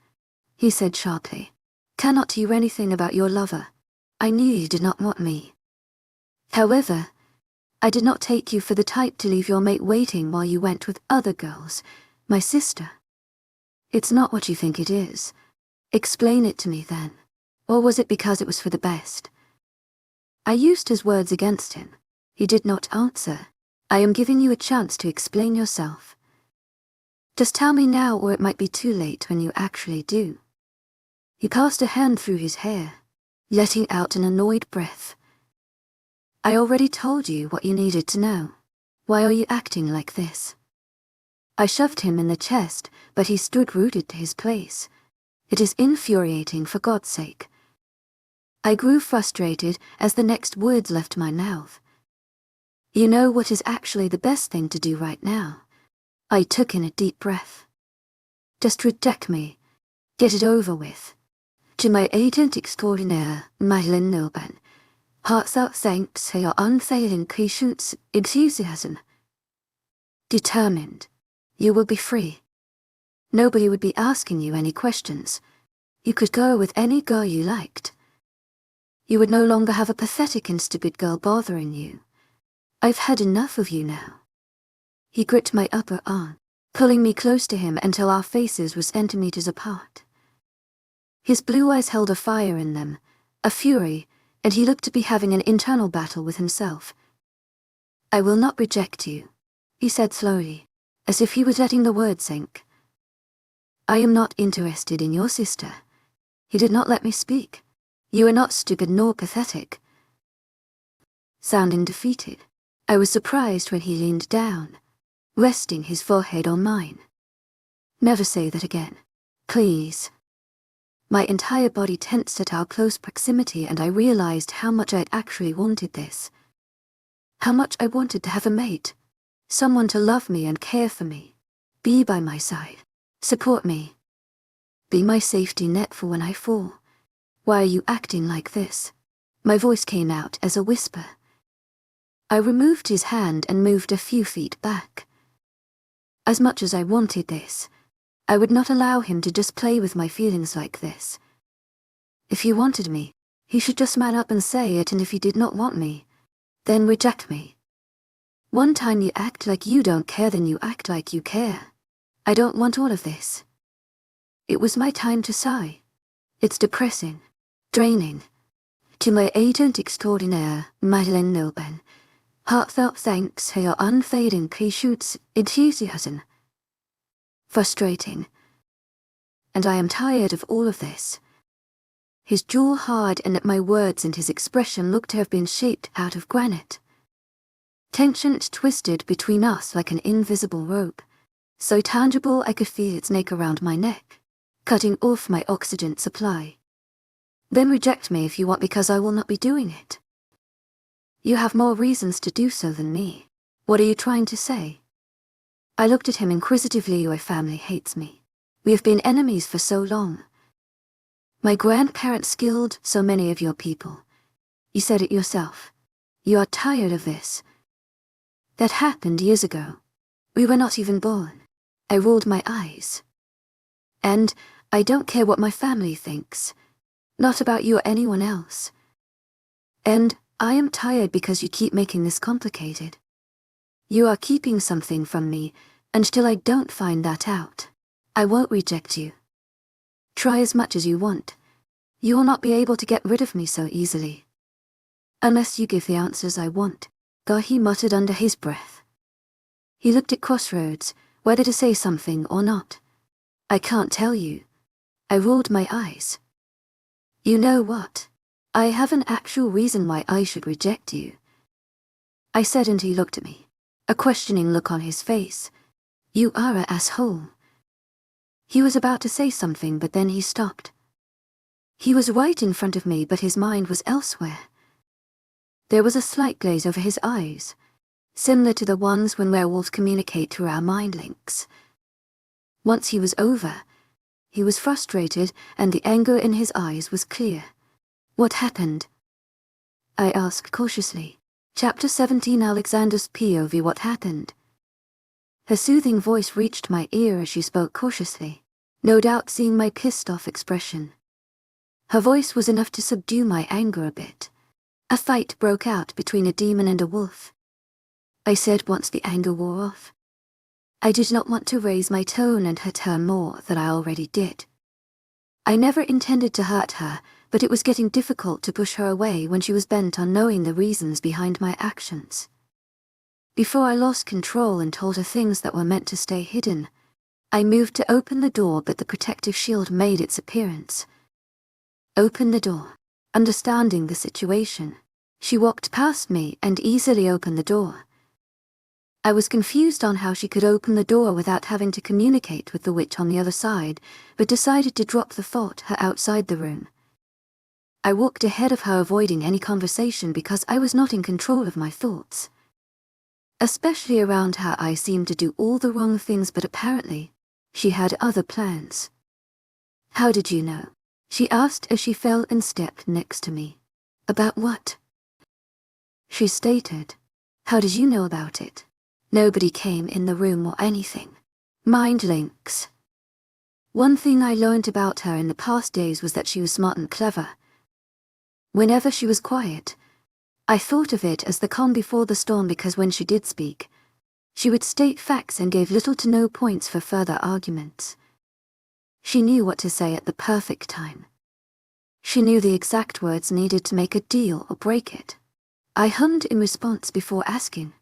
he said sharply. "Cannot hear anything about your lover. I knew you did not want me. However, I did not take you for the type to leave your mate waiting while you went with other girls, my sister. It's not what you think it is. Explain it to me then. Or was it because it was for the best?" I used his words against him. He did not answer. "I am giving you a chance to explain yourself. Just tell me now, or it might be too late when you actually do." He passed a hand through his hair, letting out an annoyed breath. "I already told you what you needed to know. Why are you acting like this?" I shoved him in the chest, but he stood rooted to his place. "It is infuriating, for God's sake." I grew frustrated as the next words left my mouth. "You know what is actually the best thing to do right now?" I took in a deep breath. "Just reject me. Get it over with. To my agent extraordinaire, Madeline Nilben, heartfelt thanks for your unfailing patience, enthusiasm. Determined. You will be free. Nobody would be asking you any questions. You could go with any girl you liked. You would no longer have a pathetic and stupid girl bothering you. I've had enough of you now." He gripped my upper arm, pulling me close to him until our faces were centimeters apart. His blue eyes held a fire in them, a fury, and he looked to be having an internal battle with himself. "I will not reject you," he said slowly, as if he was letting the word sink. "I am not interested in your sister." He did not let me speak. "You are not stupid nor pathetic." Sounding defeated, I was surprised when he leaned down, resting his forehead on mine. "Never say that again, please." My entire body tensed at our close proximity, and I realized how much I'd actually wanted this. How much I wanted to have a mate, someone to love me and care for me, be by my side, support me, be my safety net for when I fall. "Why are you acting like this?" My voice came out as a whisper. I removed his hand and moved a few feet back. As much as I wanted this, I would not allow him to just play with my feelings like this. If he wanted me, he should just man up and say it, and if he did not want me, then reject me. One time you act like you don't care, then you act like you care. I don't want all of this. It was my time to sigh. It's depressing, draining. To my agent extraordinaire, Madeline Nilben, heartfelt thanks for your unfading patience, enthusiasm. Frustrating. And I am tired of all of this. His jaw hard, and at my words, and his expression looked to have been shaped out of granite. Tension twisted between us like an invisible rope, so tangible I could feel its snake around my neck, cutting off my oxygen supply. Then reject me if you want, because I will not be doing it. You have more reasons to do so than me. What are you trying to say? I looked at him inquisitively. Your family hates me. We have been enemies for so long. My grandparents killed so many of your people. You said it yourself. You are tired of this. That happened years ago. We were not even born. I rolled my eyes. And I don't care what my family thinks. Not about you or anyone else. And I am tired because you keep making this complicated. You are keeping something from me, and till I don't find that out, I won't reject you. Try as much as you want. You will not be able to get rid of me so easily. Unless you give the answers I want, he muttered under his breath. He looked at Crossroads, whether to say something or not. I can't tell you. I rolled my eyes. You know what? I have an actual reason why I should reject you. I said, and he looked at me, a questioning look on his face. You are a asshole. He was about to say something, but then he stopped. He was right in front of me, but his mind was elsewhere. There was a slight glaze over his eyes, similar to the ones when werewolves communicate through our mind links. Once he was over, he was frustrated, and the anger in his eyes was clear. What happened? I asked cautiously. Chapter 17, Alexander's POV. What happened? Her soothing voice reached my ear as she spoke cautiously, no doubt seeing my pissed-off expression. Her voice was enough to subdue my anger a bit. A fight broke out between a demon and a wolf. I said once the anger wore off. I did not want to raise my tone and hurt her more than I already did. I never intended to hurt her, but it was getting difficult to push her away when she was bent on knowing the reasons behind my actions. Before I lost control and told her things that were meant to stay hidden, I moved to open the door, but the protective shield made its appearance. Open the door. Understanding the situation, she walked past me and easily opened the door. I was confused on how she could open the door without having to communicate with the witch on the other side, but decided to drop the thought her outside the room. I walked ahead of her, avoiding any conversation because I was not in control of my thoughts. Especially around her, I seemed to do all the wrong things, but apparently, she had other plans. How did you know? She asked as she fell and stepped next to me. About what? She stated. How did you know about it? Nobody came in the room or anything. Mind links. One thing I learned about her in the past days was that she was smart and clever. Whenever she was quiet, I thought of it as the calm before the storm, because when she did speak, she would state facts and gave little to no points for further arguments. She knew what to say at the perfect time. She knew the exact words needed to make a deal or break it. I hummed in response before asking.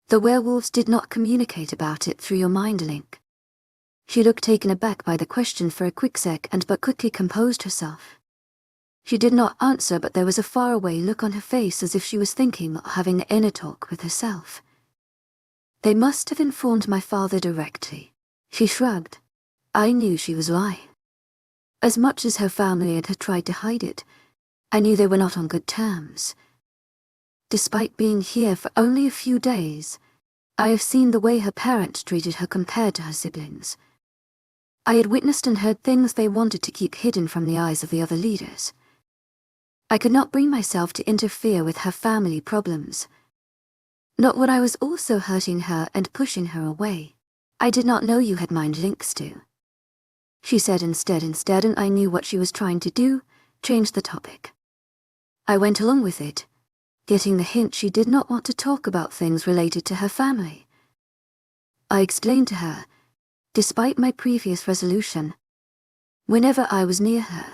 The werewolves did not communicate about it through your mind link. She looked taken aback by the question for a quick sec but quickly composed herself. She did not answer, but there was a faraway look on her face as if she was thinking or having an inner talk with herself. They must have informed my father directly. She shrugged. I knew she was lying. As much as her family had tried to hide it, I knew they were not on good terms. Despite being here for only a few days, I have seen the way her parents treated her compared to her siblings. I had witnessed and heard things they wanted to keep hidden from the eyes of the other leaders. I could not bring myself to interfere with her family problems. Not when I was also hurting her and pushing her away. I did not know you had mind links too. She said instead, and I knew what she was trying to do, change the topic. I went along with it, getting the hint she did not want to talk about things related to her family. I explained to her, despite my previous resolution, whenever I was near her,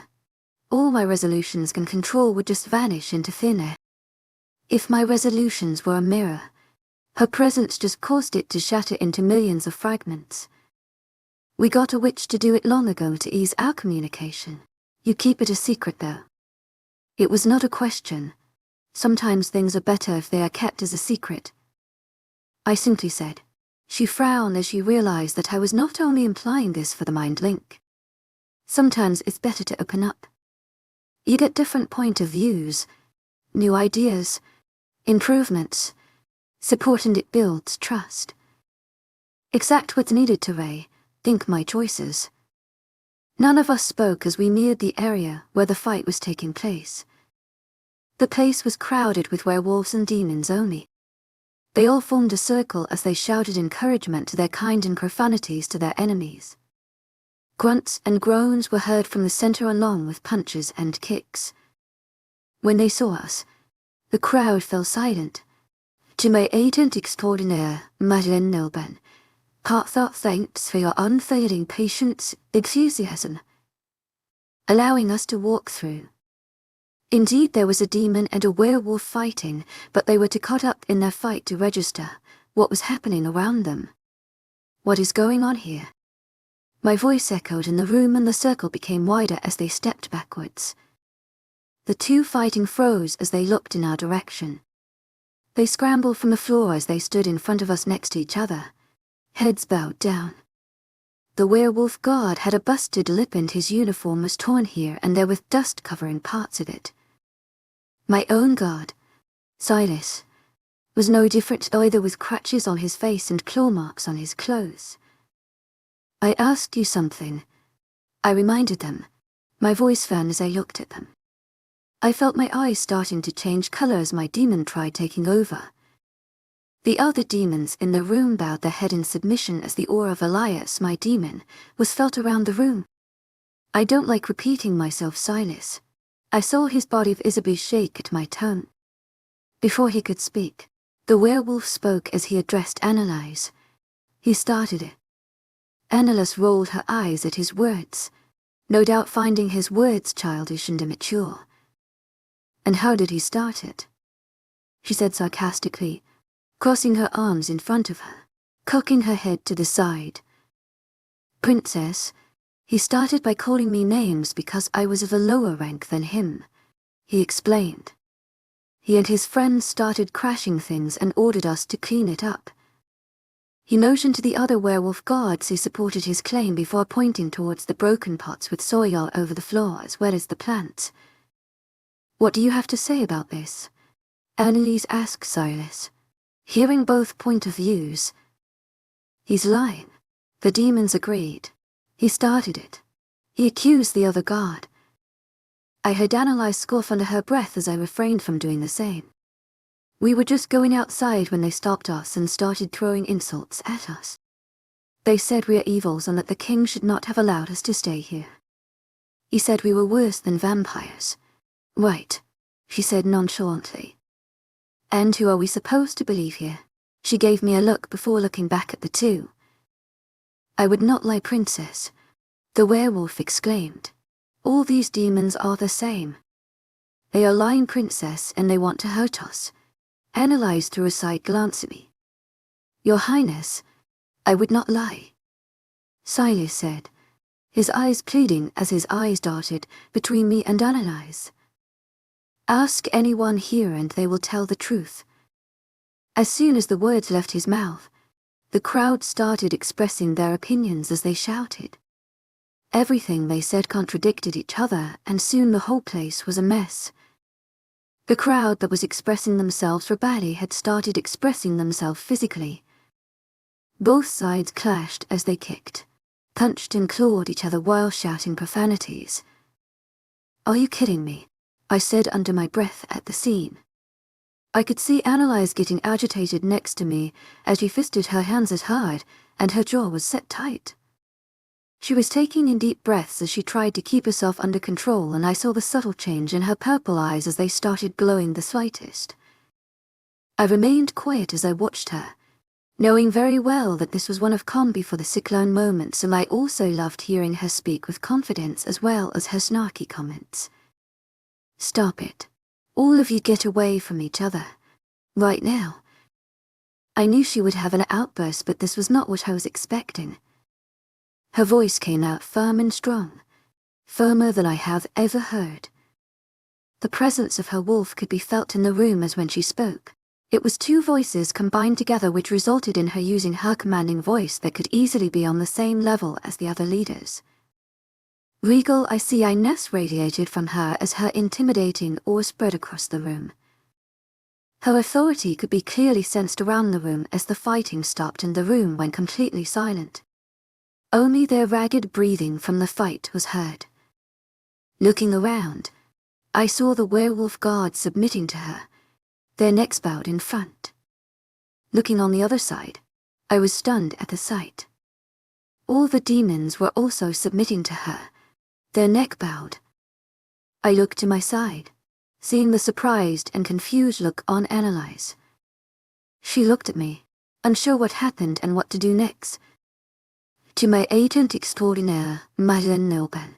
all my resolutions and control would just vanish into thin air. If my resolutions were a mirror, her presence just caused it to shatter into millions of fragments. We got a witch to do it long ago to ease our communication. You keep it a secret though. It was not a question. Sometimes things are better if they are kept as a secret. I simply said. She frowned as she realized that I was not only implying this for the mind link. Sometimes it's better to open up. You get different point of views, new ideas, improvements, support, and it builds trust. Exact what's needed to think my choices. None of us spoke as we neared the area where the fight was taking place. The place was crowded with werewolves and demons only. They all formed a circle as they shouted encouragement to their kind and profanities to their enemies. Grunts and groans were heard from the center along with punches and kicks. When they saw us, the crowd fell silent. To my agent extraordinaire, Madeleine Nilben, heartfelt thanks for your unfailing patience, enthusiasm, allowing us to walk through. Indeed, there was a demon and a werewolf fighting, but they were too caught up in their fight to register what was happening around them. What is going on here? My voice echoed in the room and the circle became wider as they stepped backwards. The two fighting froze as they looked in our direction. They scrambled from the floor as they stood in front of us next to each other, heads bowed down. The werewolf guard had a busted lip and his uniform was torn here and there with dust covering parts of it. My own guard, Silas, was no different either, with crutches on his face and claw marks on his clothes. I asked you something, I reminded them, my voice firm as I looked at them. I felt my eyes starting to change color as my demon tried taking over. The other demons in the room bowed their head in submission as the aura of Elias, my demon, was felt around the room. I don't like repeating myself, Silas. I saw his body of Isabel shake at my tone. Before he could speak, the werewolf spoke as he addressed Annalise. He started it. Annalise rolled her eyes at his words, no doubt finding his words childish and immature. And how did he start it? She said sarcastically, crossing her arms in front of her, cocking her head to the side. Princess, he started by calling me names because I was of a lower rank than him, he explained. He and his friends started crashing things and ordered us to clean it up. He motioned to the other werewolf guards who supported his claim before pointing towards the broken pots with soil all over the floor as well as the plants. What do you have to say about this? Annalise asked Silas, hearing both point of views. He's lying. The demons agreed. He started it. He accused the other guard. I heard Annalise scoff under her breath as I refrained from doing the same. We were just going outside when they stopped us and started throwing insults at us. They said we are evils and that the king should not have allowed us to stay here. He said we were worse than vampires. Right, she said nonchalantly. And who are we supposed to believe here? She gave me a look before looking back at the two. I would not lie, princess, the werewolf exclaimed. All these demons are the same. They are lying, princess, and they want to hurt us. Annalise threw a side glance at me. Your Highness, I would not lie, Silas said, his eyes pleading as his eyes darted between me and Annalise. Ask anyone here and they will tell the truth. As soon as the words left his mouth, the crowd started expressing their opinions as they shouted. Everything they said contradicted each other, and soon the whole place was a mess. The crowd that was expressing themselves verbally had started expressing themselves physically. Both sides clashed as they kicked, punched and clawed each other while shouting profanities. Are you kidding me? I said under my breath at the scene. I could see Annalise getting agitated next to me as she fisted her hands as hard, and her jaw was set tight. She was taking in deep breaths as she tried to keep herself under control, and I saw the subtle change in her purple eyes as they started glowing the slightest. I remained quiet as I watched her, knowing very well that this was one of calm before the cyclone moments, and I also loved hearing her speak with confidence as well as her snarky comments. Stop it. All of you get away from each other. Right now. I knew she would have an outburst, but this was not what I was expecting. Her voice came out firm and strong, firmer than I have ever heard. The presence of her wolf could be felt in the room as when she spoke. It was two voices combined together which resulted in her using her commanding voice that could easily be on the same level as the other leaders. Regal Ines radiated from her as her intimidating aura spread across the room. Her authority could be clearly sensed around the room as the fighting stopped and the room went completely silent. Only their ragged breathing from the fight was heard. Looking around, I saw the werewolf guards submitting to her, their necks bowed in front. Looking on the other side, I was stunned at the sight. All the demons were also submitting to her, their neck bowed. I looked to my side, seeing the surprised and confused look on Annalise. She looked at me, unsure what happened and what to do next. To my agent extraordinaire, Madeleine Nobel,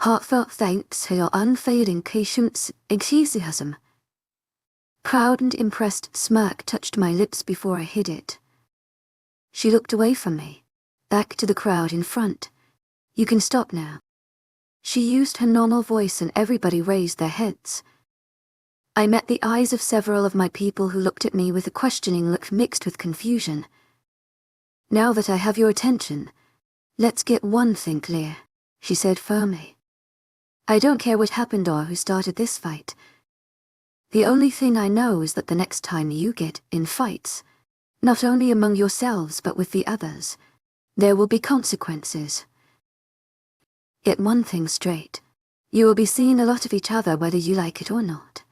heartfelt thanks for your unfailing patience, enthusiasm. Proud and impressed smirk touched my lips before I hid it. She looked away from me, back to the crowd in front. You can stop now. She used her normal voice and everybody raised their heads. I met the eyes of several of my people who looked at me with a questioning look mixed with confusion. Now that I have your attention, let's get one thing clear, she said firmly. I don't care what happened or who started this fight. The only thing I know is that the next time you get in fights, not only among yourselves but with the others, there will be consequences. Get one thing straight. You will be seeing a lot of each other whether you like it or not.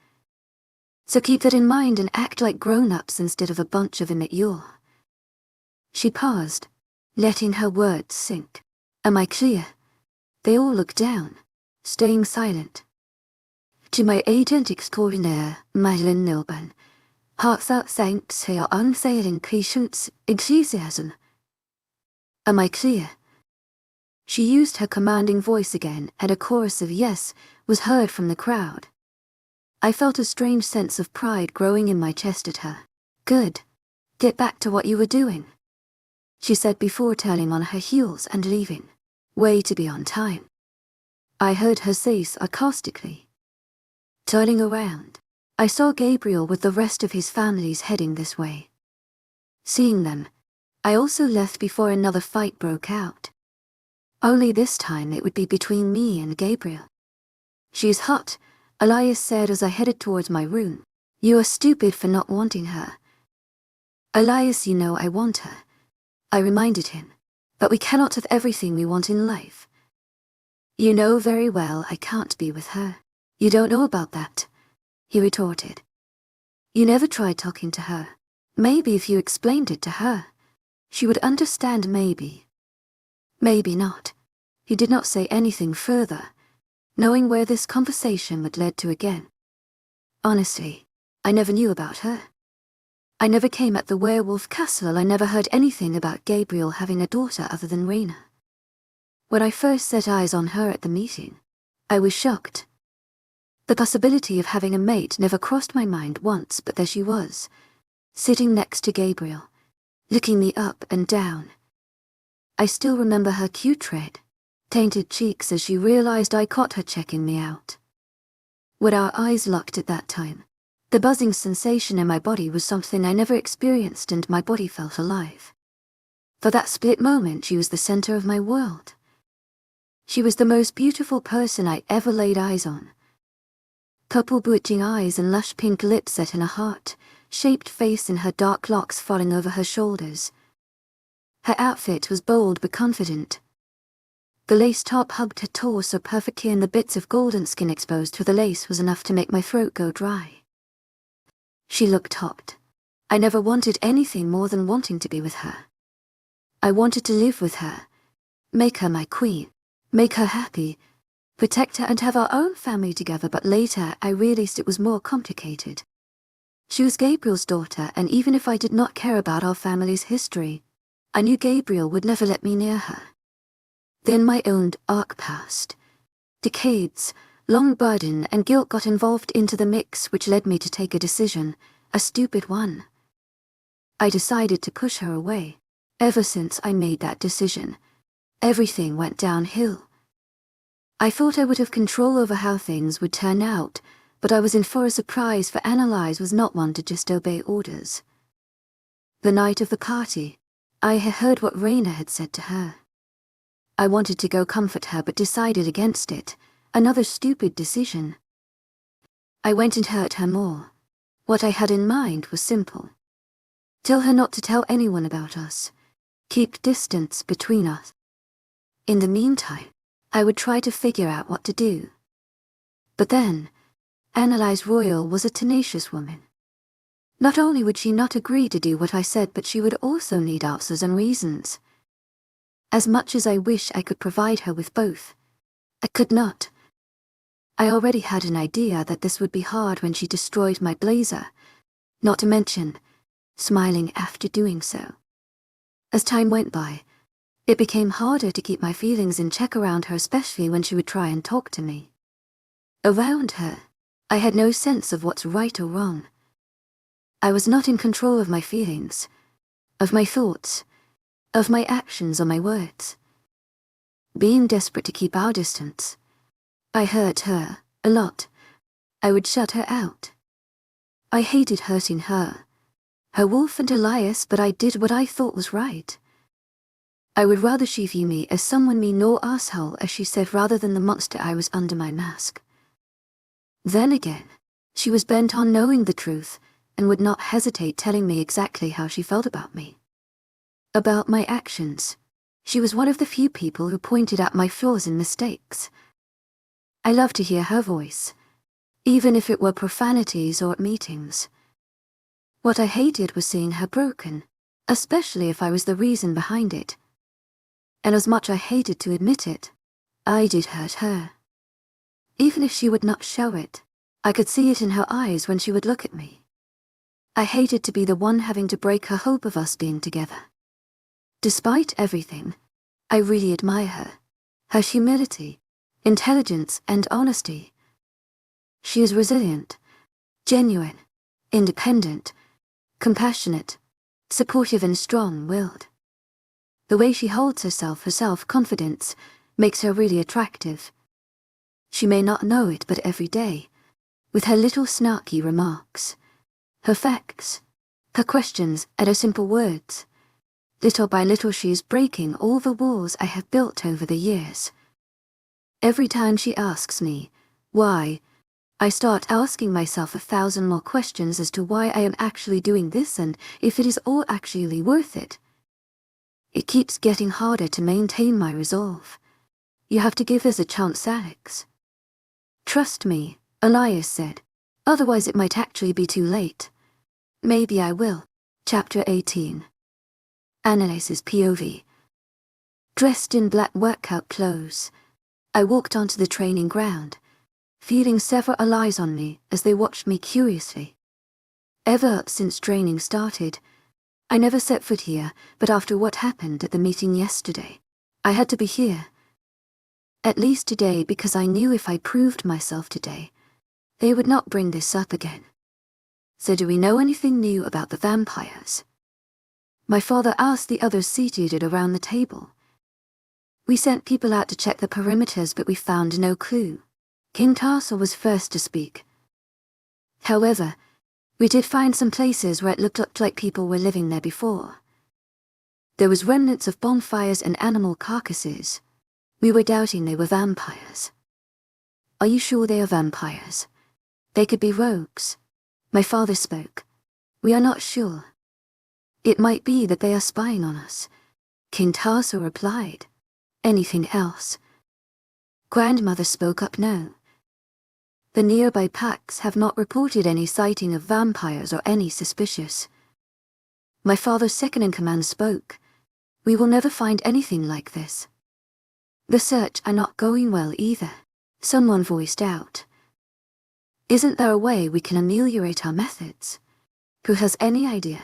So keep that in mind and act like grown-ups instead of a bunch of immature. She paused, letting her words sink. Am I clear? They all looked down, staying silent. To my agent extraordinaire, Madeleine Nobel, heartfelt thanks for your unfailing patience, enthusiasm. Am I clear? She used her commanding voice again, and a chorus of yes was heard from the crowd. I felt a strange sense of pride growing in my chest at her. Good. Get back to what you were doing, she said before turning on her heels and leaving. Way to be on time, I heard her say sarcastically. Turning around, I saw Gabriel with the rest of his families heading this way. Seeing them, I also left before another fight broke out. Only this time it would be between me and Gabriel. She's hot, Elias said as I headed towards my room. You are stupid for not wanting her. Elias, you know I want her, I reminded him, but we cannot have everything we want in life. You know very well I can't be with her. You don't know about that, he retorted. You never tried talking to her. Maybe if you explained it to her, she would understand maybe. Maybe not. He did not say anything further, knowing where this conversation would lead to again. Honestly, I never knew about her. I never came at the werewolf castle. I never heard anything about Gabriel having a daughter other than Raina. When I first set eyes on her at the meeting, I was shocked. The possibility of having a mate never crossed my mind once, but there she was, sitting next to Gabriel, looking me up and down. I still remember her cute red, tainted cheeks as she realized I caught her checking me out. When our eyes locked at that time, the buzzing sensation in my body was something I never experienced and my body felt alive. For that split moment, she was the center of my world. She was the most beautiful person I ever laid eyes on. Purple bewitching eyes and lush pink lips set in a heart-shaped face and her dark locks falling over her shoulders. Her outfit was bold but confident. The lace top hugged her torso perfectly and the bits of golden skin exposed through the lace was enough to make my throat go dry. She looked hot. I never wanted anything more than wanting to be with her. I wanted to live with her, make her my queen, make her happy, protect her and have our own family together, but later I realized it was more complicated. She was Gabriel's daughter, and even if I did not care about our family's history, I knew Gabriel would never let me near her. Then my own arc passed. Decades, long burden and guilt got involved into the mix, which led me to take a decision, a stupid one. I decided to push her away. Ever since I made that decision, everything went downhill. I thought I would have control over how things would turn out, but I was in for a surprise, for Annalise was not one to just obey orders. The night of the party, I had heard what Raina had said to her. I wanted to go comfort her but decided against it, another stupid decision. I went and hurt her more. What I had in mind was simple. Tell her not to tell anyone about us. Keep distance between us. In the meantime, I would try to figure out what to do. But then, Annalise Royal was a tenacious woman. Not only would she not agree to do what I said, but she would also need answers and reasons. As much as I wish I could provide her with both, I could not. I already had an idea that this would be hard when she destroyed my blazer, not to mention smiling after doing so. As time went by, it became harder to keep my feelings in check around her, especially when she would try and talk to me. Around her, I had no sense of what's right or wrong. I was not in control of my feelings, of my thoughts, of my actions or my words. Being desperate to keep our distance, I hurt her a lot. I would shut her out. I hated hurting her, her wolf and Elias, but I did what I thought was right. I would rather she view me as someone mean or asshole, as she said, rather than the monster I was under my mask. Then again, she was bent on knowing the truth and would not hesitate telling me exactly how she felt about me. About my actions, she was one of the few people who pointed out my flaws and mistakes. I loved to hear her voice, even if it were profanities or at meetings. What I hated was seeing her broken, especially if I was the reason behind it. And as much I hated to admit it, I did hurt her. Even if she would not show it, I could see it in her eyes when she would look at me. I hated to be the one having to break her hope of us being together. Despite everything, I really admire her, her humility, intelligence, and honesty. She is resilient, genuine, independent, compassionate, supportive, and strong-willed. The way she holds herself, her self-confidence, makes her really attractive. She may not know it, but every day, with her little snarky remarks, her facts, her questions, and her simple words, little by little she is breaking all the walls I have built over the years. Every time she asks me, why, I start asking myself 1,000 more questions as to why I am actually doing this and if it is all actually worth it. It keeps getting harder to maintain my resolve. You have to give us a chance, Alex. Trust me, Elias said. Otherwise it might actually be too late. Maybe I will. Chapter 18. Annalise's POV. Dressed in black workout clothes, I walked onto the training ground, feeling several eyes on me as they watched me curiously. Ever since training started, I never set foot here, but after what happened at the meeting yesterday, I had to be here. At least today, because I knew if I proved myself today, they would not bring this up again. So do we know anything new about the vampires? My father asked the others seated around the table. We sent people out to check the perimeters, but we found no clue. King Tarsal was first to speak. However, we did find some places where it looked like people were living there before. There was remnants of bonfires and animal carcasses. We were doubting they were vampires. Are you sure they are vampires? They could be rogues. My father spoke. We are not sure. It might be that they are spying on us. King Tarsal replied. Anything else? Grandmother spoke up. No. The nearby packs have not reported any sighting of vampires or any suspicious. My father's second-in-command spoke. We will never find anything like this. The search are not going well either. Someone voiced out. Isn't there a way we can ameliorate our methods? Who has any idea?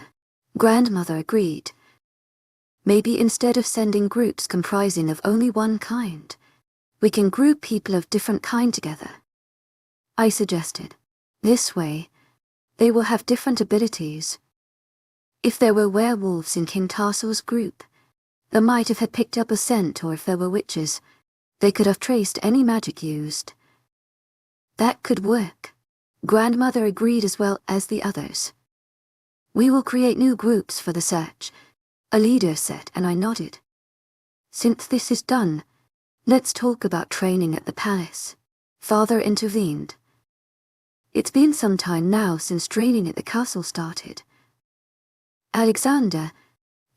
Grandmother agreed. Maybe instead of sending groups comprising of only one kind, we can group people of different kind together. I suggested. This way, they will have different abilities. If there were werewolves in King Tarsal's group, they might have had picked up a scent, or if there were witches, they could have traced any magic used. That could work. Grandmother agreed, as well as the others. We will create new groups for the search, a leader said, and I nodded. Since this is done, let's talk about training at the palace. Father intervened. It's been some time now since training at the castle started. Alexander,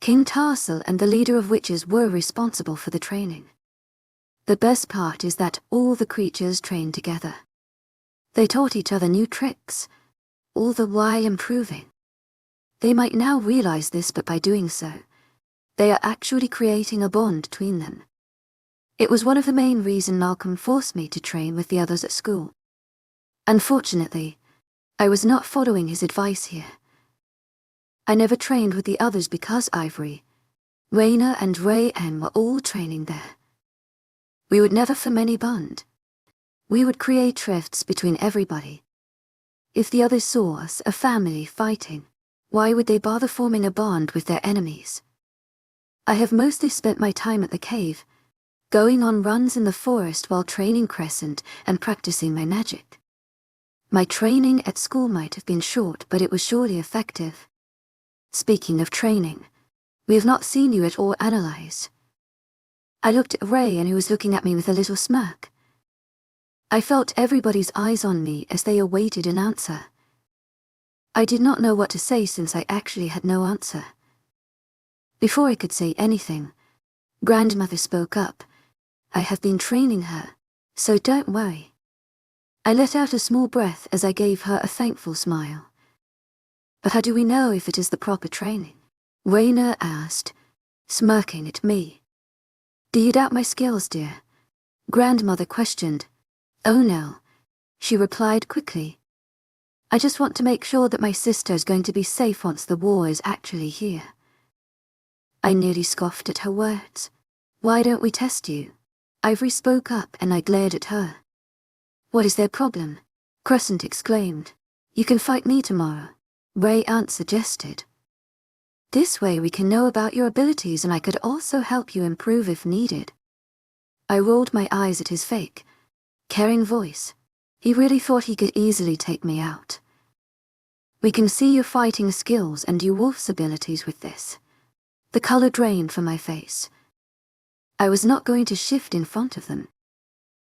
King Tarsal, and the leader of witches were responsible for the training. The best part is that all the creatures trained together. They taught each other new tricks, all the while improving. They might now realize this, but by doing so, they are actually creating a bond between them. It was one of the main reasons Malcolm forced me to train with the others at school. Unfortunately, I was not following his advice here. I never trained with the others because Ivory, Raina and Ray N were all training there. We would never form any bond. We would create rifts between everybody. If the others saw us, a family, fighting, why would they bother forming a bond with their enemies? I have mostly spent my time at the cave, going on runs in the forest while training Crescent and practicing my magic. My training at school might have been short, but it was surely effective. Speaking of training, we have not seen you at all analyze. I looked at Ray, and he was looking at me with a little smirk. I felt everybody's eyes on me as they awaited an answer. I did not know what to say since I actually had no answer. Before I could say anything, Grandmother spoke up. I have been training her, so don't worry. I let out a small breath as I gave her a thankful smile. But how do we know if it is the proper training? Raina asked, smirking at me. Do you doubt my skills, dear? Grandmother questioned. Oh no, she replied quickly. I just want to make sure that my sister is going to be safe once the war is actually here. I nearly scoffed at her words. Why don't we test you? Ivory spoke up, and I glared at her. What is their problem? Crescent exclaimed. You can fight me tomorrow, Ray Aunt suggested. This way we can know about your abilities, and I could also help you improve if needed. I rolled my eyes at his fake, caring voice. He really thought he could easily take me out. We can see your fighting skills and your wolf's abilities with this. The color drained from my face. I was not going to shift in front of them.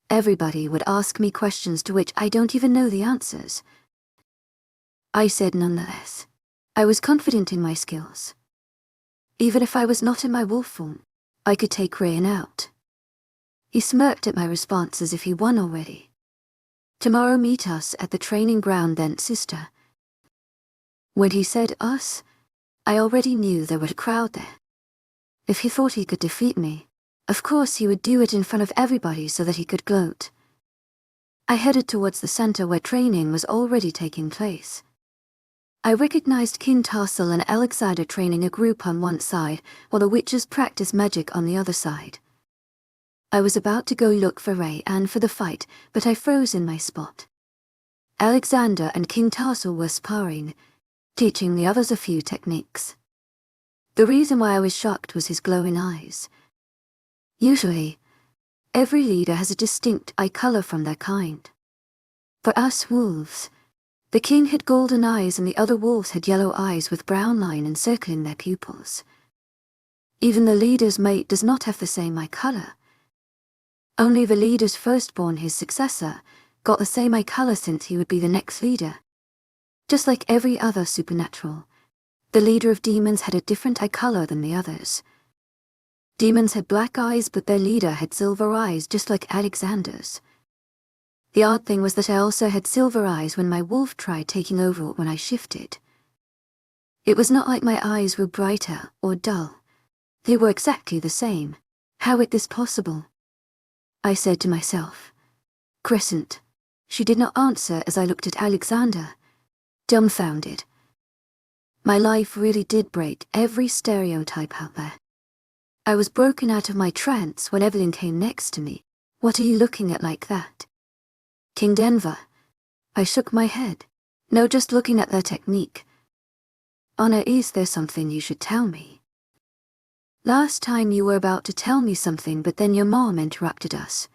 Everybody would ask me questions to which I don't even know the answers. I said nonetheless. I was confident in my skills. Even if I was not in my wolf form, I could take Rain out. He smirked at my response as if he won already. Tomorrow meet us at the training ground then, sister. When he said us, I already knew there was a crowd there. If he thought he could defeat me, of course he would do it in front of everybody so that he could gloat. I headed towards the center where training was already taking place. I recognized King Tarsal and Alexander training a group on one side while the witches practiced magic on the other side. I was about to go look for Ray and for the fight, but I froze in my spot. Alexander and King Tarsal were sparring, teaching the others a few techniques. The reason why I was shocked was his glowing eyes. Usually, every leader has a distinct eye color from their kind. For us wolves, the king had golden eyes and the other wolves had yellow eyes with brown line encircling their pupils. Even the leader's mate does not have the same eye color. Only the leader's firstborn, his successor, got the same eye color since he would be the next leader. Just like every other supernatural, the leader of demons had a different eye color than the others. Demons had black eyes, but their leader had silver eyes just like Alexander's. The odd thing was that I also had silver eyes when my wolf tried taking over when I shifted. It was not like my eyes were brighter or dull. They were exactly the same. How is this possible? I said to myself. Crescent. She did not answer as I looked at Alexander, dumbfounded. My life really did break every stereotype out there. I was broken out of my trance when Evelyn came next to me. What are you looking at like that? King Denver. I shook my head. No, just looking at their technique. Honor, is there something you should tell me? Last time you were about to tell me something, but then your mom interrupted us.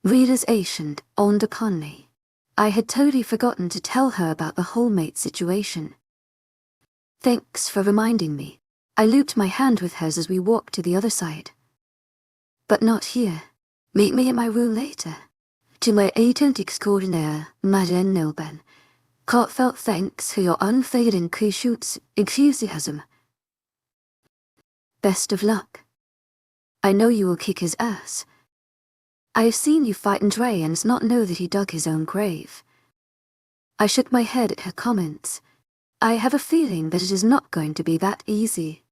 Realization dawned upon me. I had totally forgotten to tell her about the whole mate situation. Thanks for reminding me. I looped my hand with hers as we walked to the other side. But not here. Meet me in my room later. To my agent extraordinaire, Madeleine Nilben. Heartfelt thanks for your unfailing enthusiasm. Best of luck. I know you will kick his ass. I have seen you fight Andre and not know that he dug his own grave. I shook my head at her comments. I have a feeling that it is not going to be that easy.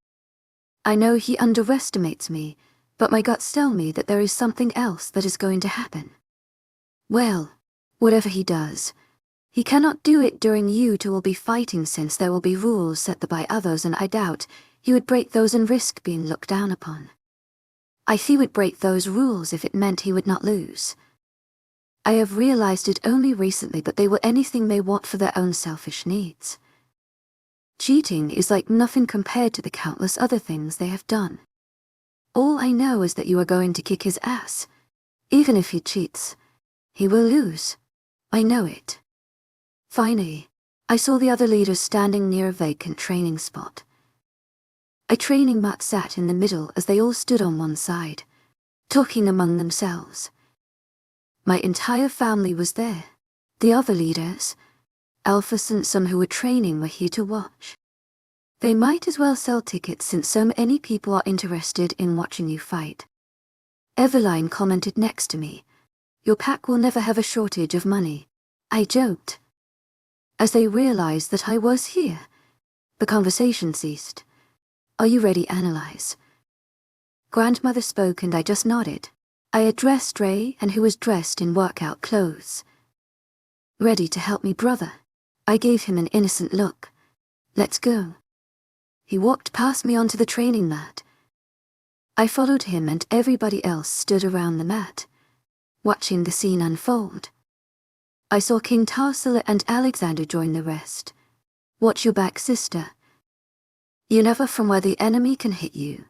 I know he underestimates me, but my guts tell me that there is something else that is going to happen. Well, whatever he does, he cannot do it during you two will be fighting, since there will be rules set by others, and I doubt he would break those and risk being looked down upon. He would break those rules if it meant he would not lose. I have realized it only recently, but they will anything they want for their own selfish needs. Cheating is like nothing compared to the countless other things they have done. All I know is that you are going to kick his ass. Even if he cheats, he will lose. I know it. Finally, I saw the other leaders standing near a vacant training spot. A training mat sat in the middle as they all stood on one side, talking among themselves. My entire family was there. The other leaders, Alphas and some who were training, were here to watch. They might as well sell tickets since so many people are interested in watching you fight. Eveline commented next to me, "Your pack will never have a shortage of money." I joked. As they realized that I was here, the conversation ceased. "Are you ready, Analyze?" Grandmother spoke and I just nodded. I addressed Ray, and who was dressed in workout clothes. "Ready to help me, brother?" I gave him an innocent look. "Let's go." He walked past me onto the training mat. I followed him, and everybody else stood around the mat, watching the scene unfold. I saw King Tarsila and Alexander join the rest. "Watch your back, sister. You never from where the enemy can hit you."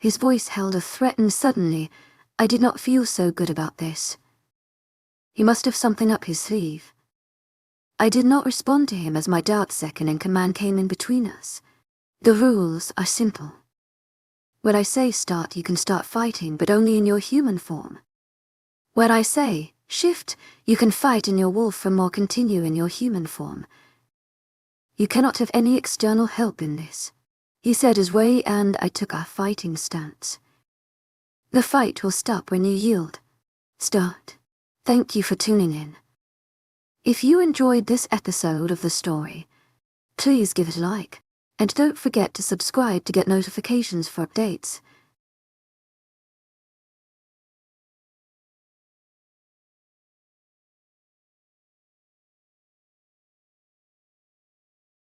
His voice held a threat, and suddenly, I did not feel so good about this. He must have something up his sleeve. I did not respond to him as my dad second in command came in between us. The rules are simple. When I say start, you can start fighting, but only in your human form. When I say shift, you can fight in your wolf form or continue in your human form. You cannot have any external help in this, he said as Ray and I took our fighting stance. The fight will stop when you yield. Start. Thank you for tuning in. If you enjoyed this episode of the story, please give it a like, and don't forget to subscribe to get notifications for updates.